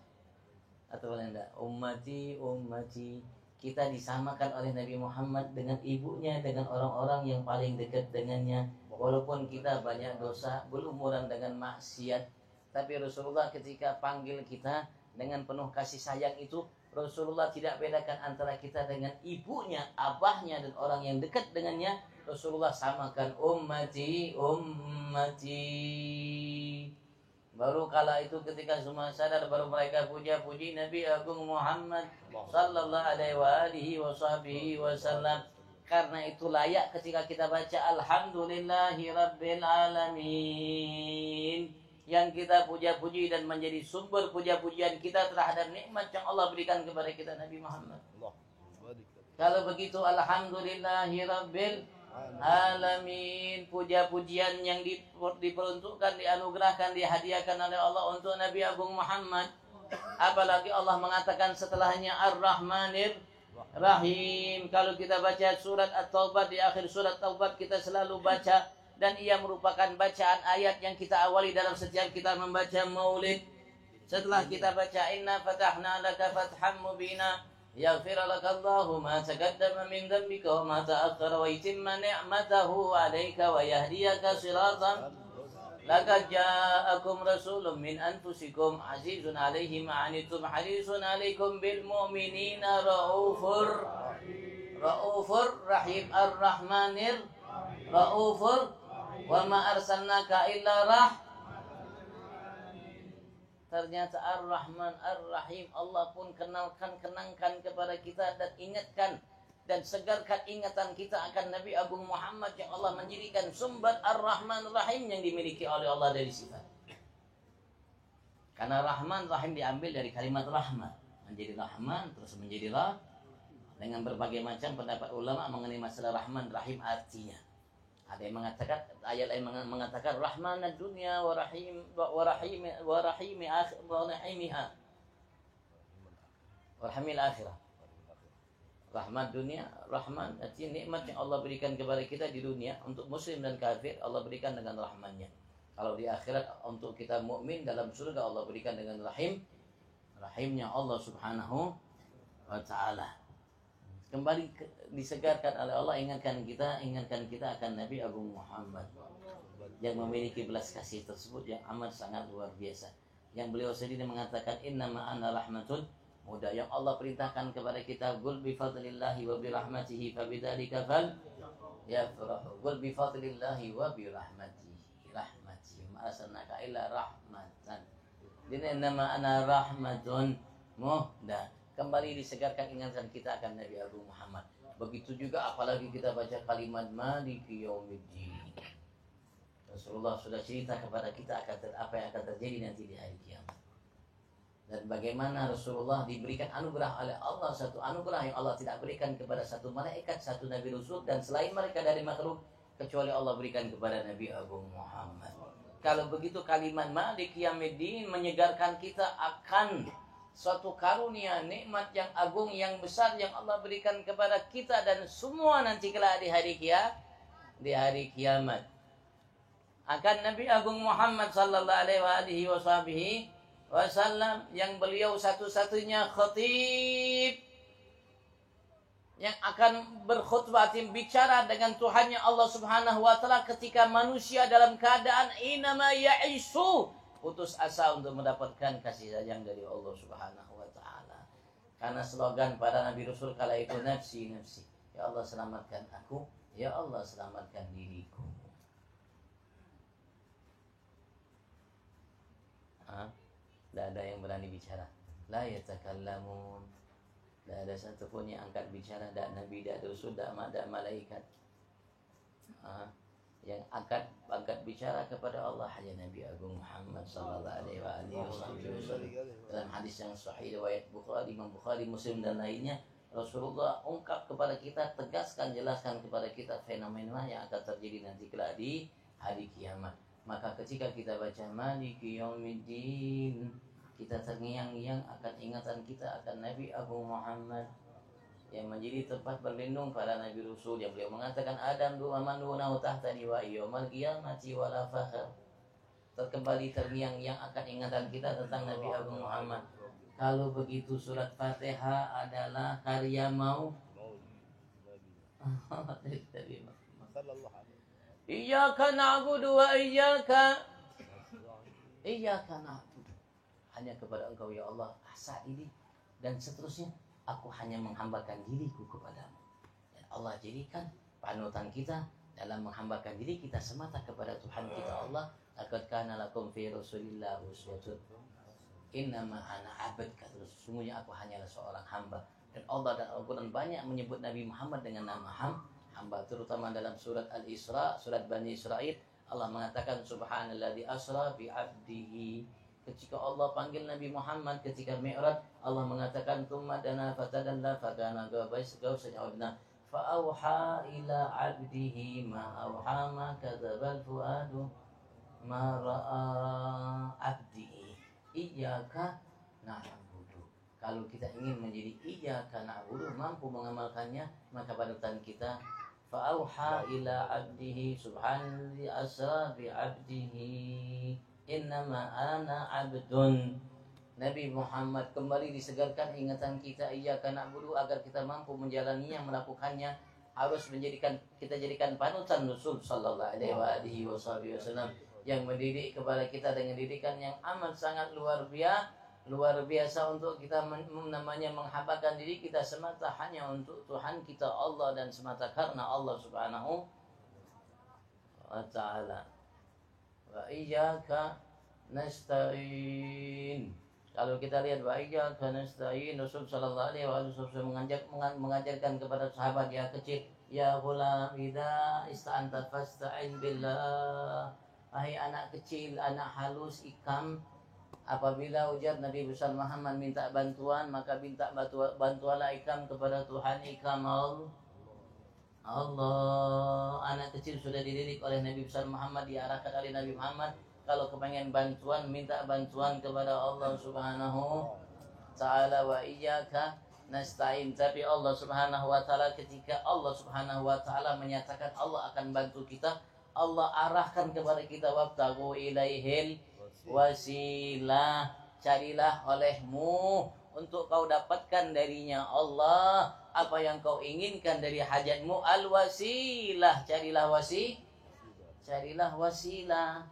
Speaker 5: Atau enggak, ummati ummati. Kita disamakan oleh Nabi Muhammad dengan ibunya, dengan orang-orang yang paling dekat dengannya. Walaupun kita banyak dosa, berumuran dengan maksiat, tapi Rasulullah ketika panggil kita dengan penuh kasih sayang itu, Rasulullah tidak bedakan antara kita dengan ibunya, abahnya, dan orang yang dekat dengannya. Rasulullah samakan ummati ummati. Baru kala itu ketika semua sadar, baru mereka puja-puji Nabi Agung Muhammad sallallahu alaihi wasallam. Karena itu layak ketika kita baca alhamdulillahi rabbil alamin, yang kita puja-puji dan menjadi sumber puja-pujian kita terhadap nikmat yang Allah berikan kepada kita Nabi Muhammad. Kalau begitu alhamdulillahi rabbil alamin, puja-pujian yang diperuntukkan, dianugerahkan, dihadiahkan oleh Allah untuk Nabi Agung Muhammad. Apalagi Allah mengatakan setelahnya Ar-Rahmanir Rahim. Kalau kita baca surat At-Taubah, di akhir surat Taubah kita selalu baca, dan ia merupakan bacaan ayat yang kita awali dalam setiap kita membaca maulid. Setelah kita baca inna fatahna laka fatham mubina yaghfir lakallahu ma taqaddama min dhanbika wa ma ta'akhkhara wa yutimma ni'matahu 'alaika wa yahdiyaka siratan. Laqad ja'akum rasulun min anfusikum azizun 'alaihi ma 'anittum harisun 'alaikum bil mu'minina raufur rahim. Ar-Rahmanir raufur wa ma arsalnaka illa Ternyata Ar-Rahman Ar-Rahim. Allah pun kenangkan kepada kita dan ingatkan dan segarkan ingatan kita akan Nabi Agung Muhammad yang Allah menjadikan sumber Ar-Rahman Rahim yang dimiliki oleh Allah dari sifat. Karena Rahman Rahim diambil dari kalimat rahmat, menjadi Rahman terus menjadi dengan berbagai macam pendapat ulama mengenai masalah Rahman Rahim artinya. Ada yang mengatakan, ayat lain mengatakan Rahman ad-dunya wa rahimil akhirah. Rahmat dunia, Rahman artinya nikmat yang Allah berikan kepada kita di dunia untuk muslim dan kafir, Allah berikan dengan rahmannya. Kalau di akhirat untuk kita mukmin dalam surga, Allah berikan dengan rahimnya Allah Subhanahu wa taala. Kembali disegarkan oleh Allah, ingatkan kita akan Nabi Agung Muhammad yang memiliki belas kasih tersebut yang amat sangat luar biasa. Yang beliau sendiri mengatakan innama ana rahmatun mudah, yang Allah perintahkan kepada kita qul bi fadlillahi wa bi rahmatihi fa bidzalika fal yafrahu. Qul bi fadlillahi wa bi rahmatihi ma arsalnaka illa rahmatan. Jadi innama ana rahmatun mudah. Kembali disegarkan ingatan kita akan Nabi Agung Muhammad. Begitu juga apalagi kita baca kalimat Maliki Yaumiddin. Rasulullah sudah cerita kepada kita akan apa yang akan terjadi nanti di hari kiamat. Dan bagaimana Rasulullah diberikan anugerah oleh Allah, satu anugerah yang Allah tidak berikan kepada satu malaikat, satu Nabi Rasul, dan selain mereka dari makhluk, kecuali Allah berikan kepada Nabi Agung Muhammad. Kalau begitu kalimat Maliki Yaumiddin menyegarkan kita akan suatu karunia, nikmat yang agung, yang besar yang Allah berikan kepada kita dan semua nanti kelak di hari kiamat. Akan Nabi Agung Muhammad sallallahu alaihi wasallam yang beliau satu-satunya khatib yang akan berkhutbah, bicara dengan Tuhannya Allah Subhanahu wa taala ketika manusia dalam keadaan inama ya'isu, putus asa untuk mendapatkan kasih sayang dari Allah Subhanahu wa taala. Karena slogan para Nabi Rasul kala itu nafsi nafsi. Ya Allah selamatkan aku, ya Allah selamatkan diriku. Tidak ada yang berani bicara. La yatakallamun. Tidak ada satupun yang angkat bicara. Tidak Nabi, tidak Rasul, tidak malaikat. Yang angkat bicara kepada Allah hanya Nabi Agung Muhammad sallallahu alaihi wasallam. Dalam hadis yang sahih riwayat Bukhari, Imam Bukhari, Muslim dan lainnya, Rasulullah ungkap kepada kita, tegaskan, jelaskan kepada kita fenomena yang akan terjadi nanti kelak di hari kiamat. Maka ketika kita baca Maliki Yaumiddin, kita terngiang-ngiang akan ingatan kita akan Nabi Agung Muhammad yang menjadi tempat berlindung para nabi rasul, yang beliau mengatakan Adam dua manunahu tahtani wa yaumal qiyamati wala fakhr. Terkembali terngiang yang akan ingatan kita tentang Nabi Agung Muhammad. Kalau begitu surat Fatihah adalah karya mau Iyyaka na'budu wa iyyaka na'budu. Hanya kepada Engkau ya Allah asa ini dan seterusnya. Aku hanya menghambakan diriku kepadamu. Dan Allah jadikan panutan kita dalam menghambakan diri kita semata kepada Tuhan kita Allah. Laqad kana lakum fi Rasulillah uswatun. Innama ana 'abd, kata sesungguhnya aku hanyalah seorang hamba. Dan Allah dan Al-Quran banyak menyebut Nabi Muhammad dengan nama hamba, terutama dalam surat Al-Isra, surat Bani Israil. Allah mengatakan subhanalladzi asra bi 'abdihi. Ketika Allah panggil Nabi Muhammad ketika Mi'raj, Allah mengatakan tsumma dana fatadalla fakana qausan awna fa auha ila 'abdihi ma auha ma kadzabal fuadu ma ra'a 'abdi. Iyyaka na'budu. Kalau kita ingin menjadi iyyaka na'budu, mampu mengamalkannya, maka panutan kita fa auha ila 'abdihi subhanallazi asra bi 'abdihi innama ana abdun. Nabi Muhammad kembali disegarkan ingatan kita iyyaka na'budu agar kita mampu menjalaninya, melakukannya. Harus kita jadikan panutan Rasul sallallahu alaihi wasallam yang mendidik kepada kita dengan didikan yang amat sangat luar biasa untuk kita namanya menghambakan diri kita semata hanya untuk Tuhan kita Allah dan semata karena Allah Subhanahu wa taala. Wa iyyaka nasta'in. Kalau kita lihat wa iyyaka nasta'in, Rasul sallallahu alaihi wasallam mengajarkan kepada sahabat yang kecil, ya ghulam idza ista'anta fasta'in billah. Hai anak kecil, anak halus, ikam, apabila ujar Nabi besar Muhammad minta bantuan, maka minta bantuanlah ikam kepada Tuhan, ikam Allah. Anak kecil sudah dididik oleh Nabi besar Muhammad, diarahkan oleh Nabi Muhammad. Kalau kepengen bantuan, minta bantuan kepada Allah Subhanahu ta'ala. Wa iyyaka nasta'in. Tapi Allah Subhanahu wa ta'ala, ketika Allah Subhanahu wa ta'ala menyatakan Allah akan bantu kita, Allah arahkan kepada kita wabtaghu ilaihil wasilah. Carilah olehmu untuk kau dapatkan darinya Allah apa yang kau inginkan dari hajatmu. Al-wasilah, carilah wasilah.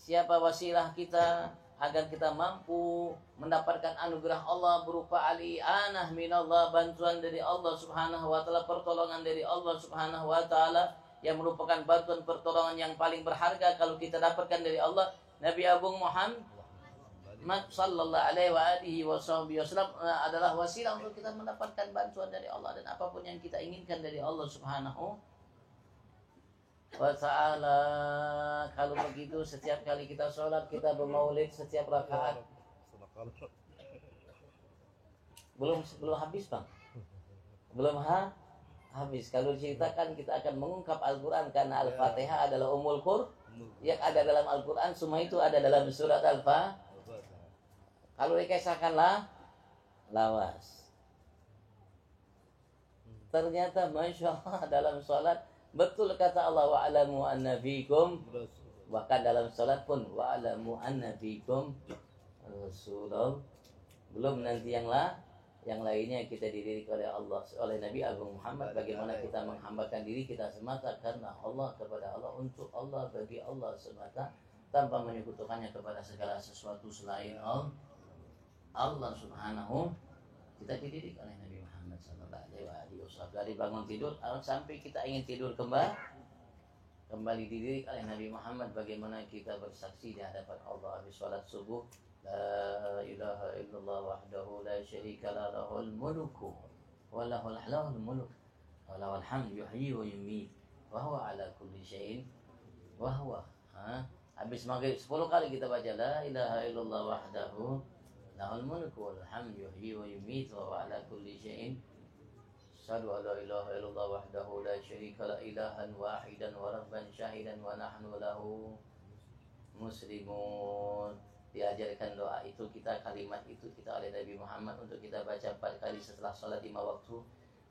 Speaker 5: Siapa wasilah kita agar kita mampu mendapatkan anugerah Allah berupa ali'anah minallah, bantuan dari Allah Subhanahu wa ta'ala, pertolongan dari Allah Subhanahu wa ta'ala, yang merupakan bantuan pertolongan yang paling berharga kalau kita dapatkan dari Allah. Nabi Agung Muhammad sallallahu alaihi wasallam adalah wasilah untuk kita mendapatkan bantuan dari Allah dan apapun yang kita inginkan dari Allah Subhanahu wa ta'ala. Kalau begitu setiap kali kita sholat, kita bermaulid setiap rakaat. Belum habis Bang? Belum habis. Kalau diceritakan kita akan mengungkap Al-Quran karena Al-Fatihah adalah Ummul Qur'an. Yang ada dalam Al-Quran semua itu ada dalam surat Al-Fatihah. Kalau dikisahkanlah lawas. Ternyata Masya Allah dalam sholat betul kata Allah wa'alamu anna fikum. Bahkan dalam salat pun wa'alamu anna fikum Rasulullah. Belum nanti yang lainnya kita dididik oleh Allah, oleh Nabi Agung Muhammad, bagaimana kita menghambakan diri kita semata karena Allah, kepada Allah, untuk Allah, bagi Allah semata, tanpa menyekutukannya kepada segala sesuatu selain Allah Subhanahu. Kita dididik oleh Nabi Muhammad sallallahu alaihi wasallam dari bangun tidur sampai kita ingin tidur kembali dididik oleh Nabi Muhammad bagaimana kita bersaksi di hadapan Allah. Habis sholat subuh La ilaha illallah wahdahu la syarika la lahul mulku wa lahul mulk wa lahul hamdu yuhyi wa yumiit wa huwa ala kulli syai'in wa huwa. Habis maghrib 10 kali kita baca la ilaha illallah wahdahu lahul mulku wal hamdu yuhyi wa yumiit wa huwa ala kulli syai'in. Asyhadu an la ilaha illallah wahdahu la syarika la ilahan wahidan wa rabban syahidan wa nahnu lahu muslimun. Diajarkan doa itu kita, kalimat itu kita oleh Nabi Muhammad untuk kita baca 4 kali setelah sholat 5 waktu.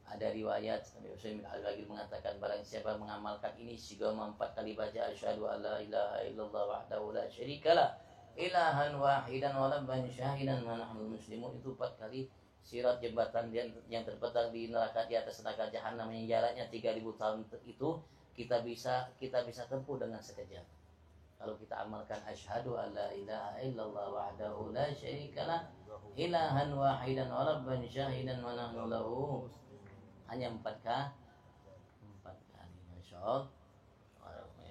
Speaker 5: Ada riwayat Nabi Utsaimin Al-Ghazali mengatakan barang siapa mengamalkan ini sigama 4 kali baca asyhadu an la ilaha illallah wahdahu la syarikalah ilahan wahidan wa rabban syahidan wa nahnu muslimun, itu 4 kali sirat jembatan yang terbentang di neraka, di atas neraka jahanam yang jaraknya 3000 tahun itu kita bisa tempuh dengan sekejap. Kalau kita amalkan asyhadu an la ilaha illallah wahdahu la syarikalah ilahan wahidan wa rabban syahidan wa nahnu lahu, hanya 4 kali. Masya Allah.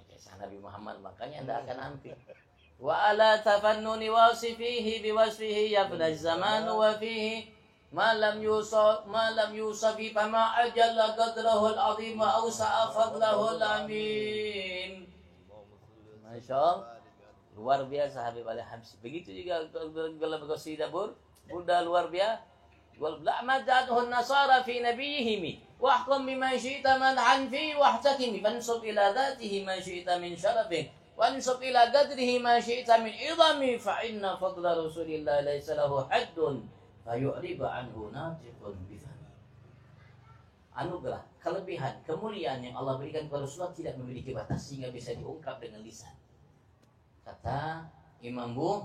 Speaker 5: Kisah Nabi Muhammad, makanya anda akan hampir. Wa ala tafannuni wasifihi biwasfihi yabna zaman wa fihi ma lam yusafi fama ajalla qadrahu al-azim wa awsa'a fadlahu al-amin. Masya Allah, luar biasa Habib Ali Habsyi. Begitu juga dalam qasidah Burda luar biasa. Wal la'madatuhu an-nasara fi nabiyihim wahkum bima syi'ta madhan fi wahtakimi fansub ila dhatihi ma syi'ta min syarafin wansub ila qadrihi ma syi'ta min idami fa inna fadla rasulillah laysa lahu haddun fa yu'riba anhu natiqun bifani. Anugerah, kelebihan, kemuliaan yang Allah berikan kepada Rasulullah tidak memiliki batas sehingga bisa diungkap dengan lisan. Kata Imam Bu,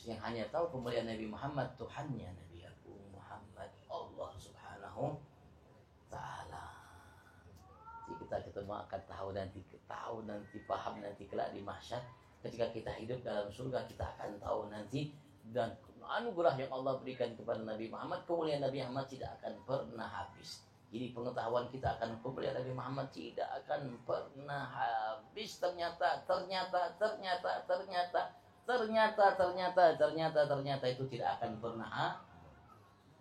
Speaker 5: yang hanya tahu kemuliaan Nabi Muhammad Tuhannya Nabi Agung Muhammad Allah Subhanahu Ta'ala. Jadi kita ketemu akan tahu nanti paham nanti kelak di mahsyar ketika kita hidup dalam surga, kita akan tahu nanti. Dan anugerah yang Allah berikan kepada Nabi Muhammad, kemuliaan Nabi Muhammad tidak akan pernah habis. Jadi pengetahuan kita akan kemuliaan Nabi Muhammad tidak akan pernah habis. Ternyata itu tidak akan pernah.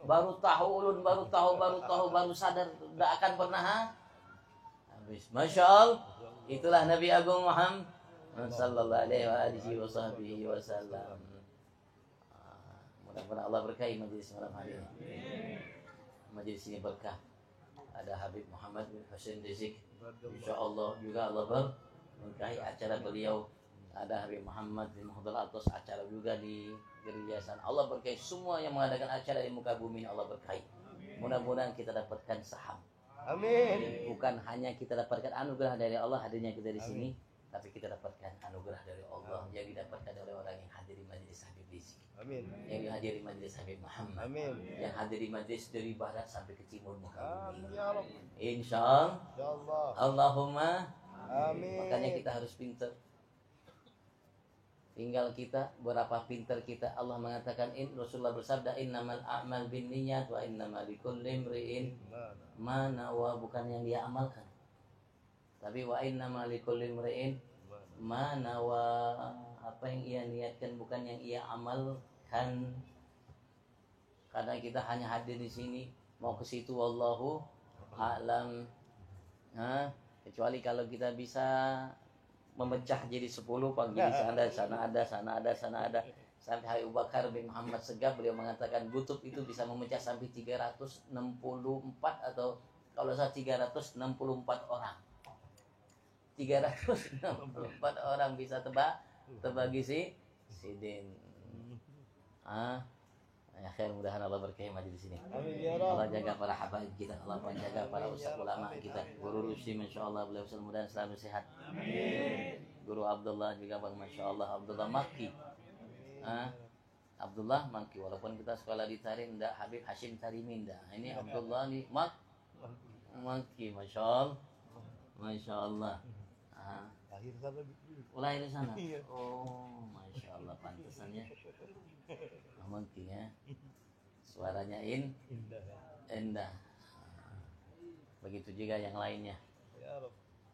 Speaker 5: Baru sadar tidak akan pernah habis. Masya Allah, itulah Nabi Agung Muhammad sallallahu alaihi wasallam. Mudah-mudahan Allah berkahi majelis malam hari ini. Majelis ini berkah. Ada Habib Muhammad bin Husain Rizik, insya Allah juga Allah berkahi acara beliau. Ada Habib Muhammad bin Muhdal Atos, acara juga di Yayasan. Allah berkahi semua yang mengadakan acara di muka bumi ini, Allah berkahi. Mudah-mudahan kita dapatkan saham.
Speaker 3: Amin.
Speaker 5: Bukan hanya kita dapatkan anugerah dari Allah hadirnya kita di sini, tapi kita dapatkan anugerah dari Allah yang didapatkan oleh orang yang hadir di majelis Habib Rizik. Amin. Yang hadir di majelis Habib Muhammad. Amin. Yang hadir di majelis dari barat sampai ke timur muka bumi. Insya Allah. Allahumma. Amin. Makanya kita harus pintar. Tinggal kita berapa pintar kita. Allah mengatakan, Rasulullah bersabda, innamal a'mal binniyat wa innamal likulli imri'in ma nawa, bukan yang dia amalkan, tapi wa innamal likulli imri'in ma nawa, apa yang ia niatkan bukan yang ia amalkan. Kadang kita hanya hadir di sini mau ke situ, wallahu a'lam. Kecuali kalau kita bisa memecah jadi 10 jadi sana ada. Sampai Habib Bakar bin Muhammad Segaf beliau mengatakan kutub itu bisa memecah sampai 364 atau kalau saya 364 orang. 364 orang bisa terbagi sidin. Ya khair, mudahan Allah berkahi majelis ini. Allah jaga para habaib kita, Allah menjaga para ustaz ulama kita. Guru Rusdi insyaallah beliau mudah-mudahan selalu sehat. Amin. Guru Abdullah juga bang, masyaallah Abdullah Makki. Abdullah Makki, walaupun kita sekolah di Tarim ndak Habib Hashim Tarimin ndak. Ini Abdullah nih Makki, masyaallah. Masyaallah. Lahir sana. Oh, masyaallah, pantesannya Makki ya. Suaranya indah. Begitu juga yang lainnya.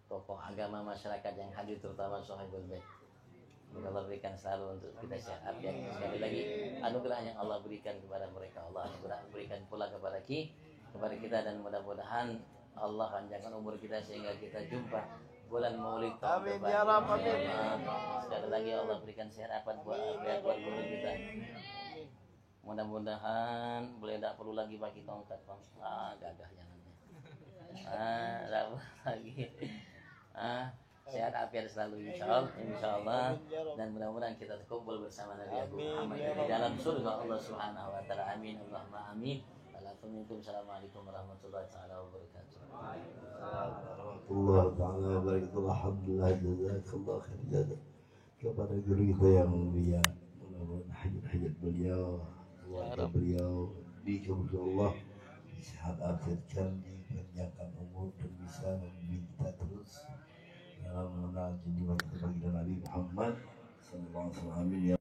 Speaker 5: Tokoh agama masyarakat yang hadir terutama Sohibul Bait. Semoga Allah berikan selalu untuk kita sehat ya. Sekali lagi anugerah yang Allah berikan kepada mereka, Allah anugerah berikan pula kepada kita, dan mudah-mudahan Allah panjangkan umur kita sehingga kita jumpa bulan Maulid tahun depan. Ya Rabb. Sekali lagi Allah berikan seharapan buat guru kita. Mudah-mudahan boleh tidak perlu lagi pakai tongkat, Bang. Gagah jangannya. Tidak perlu lagi. Sehat afiat selalu insyaallah, dan mudah-mudahan kita terkumpul bersama Nabi Muhammad di dalam surga Allah Subhanahu wa taala. Amin Allahumma amin. Assalamualaikum warahmatullahi wabarakatuh.
Speaker 2: Warahmatullahi taala wabarakatuh. Alhamdulillah, jazakallah khair jazak kepada guru kita yang mulia. Mudah-mudahan hajat beliau, keluarga beliau dikabulkan Allah, sehat afiatkan, dipanjangkan umur, dan bisa membimbing kita terus dalam mengenal junjungan kita baginda Nabi Muhammad sallallahu alaihi wasallam. Amin ya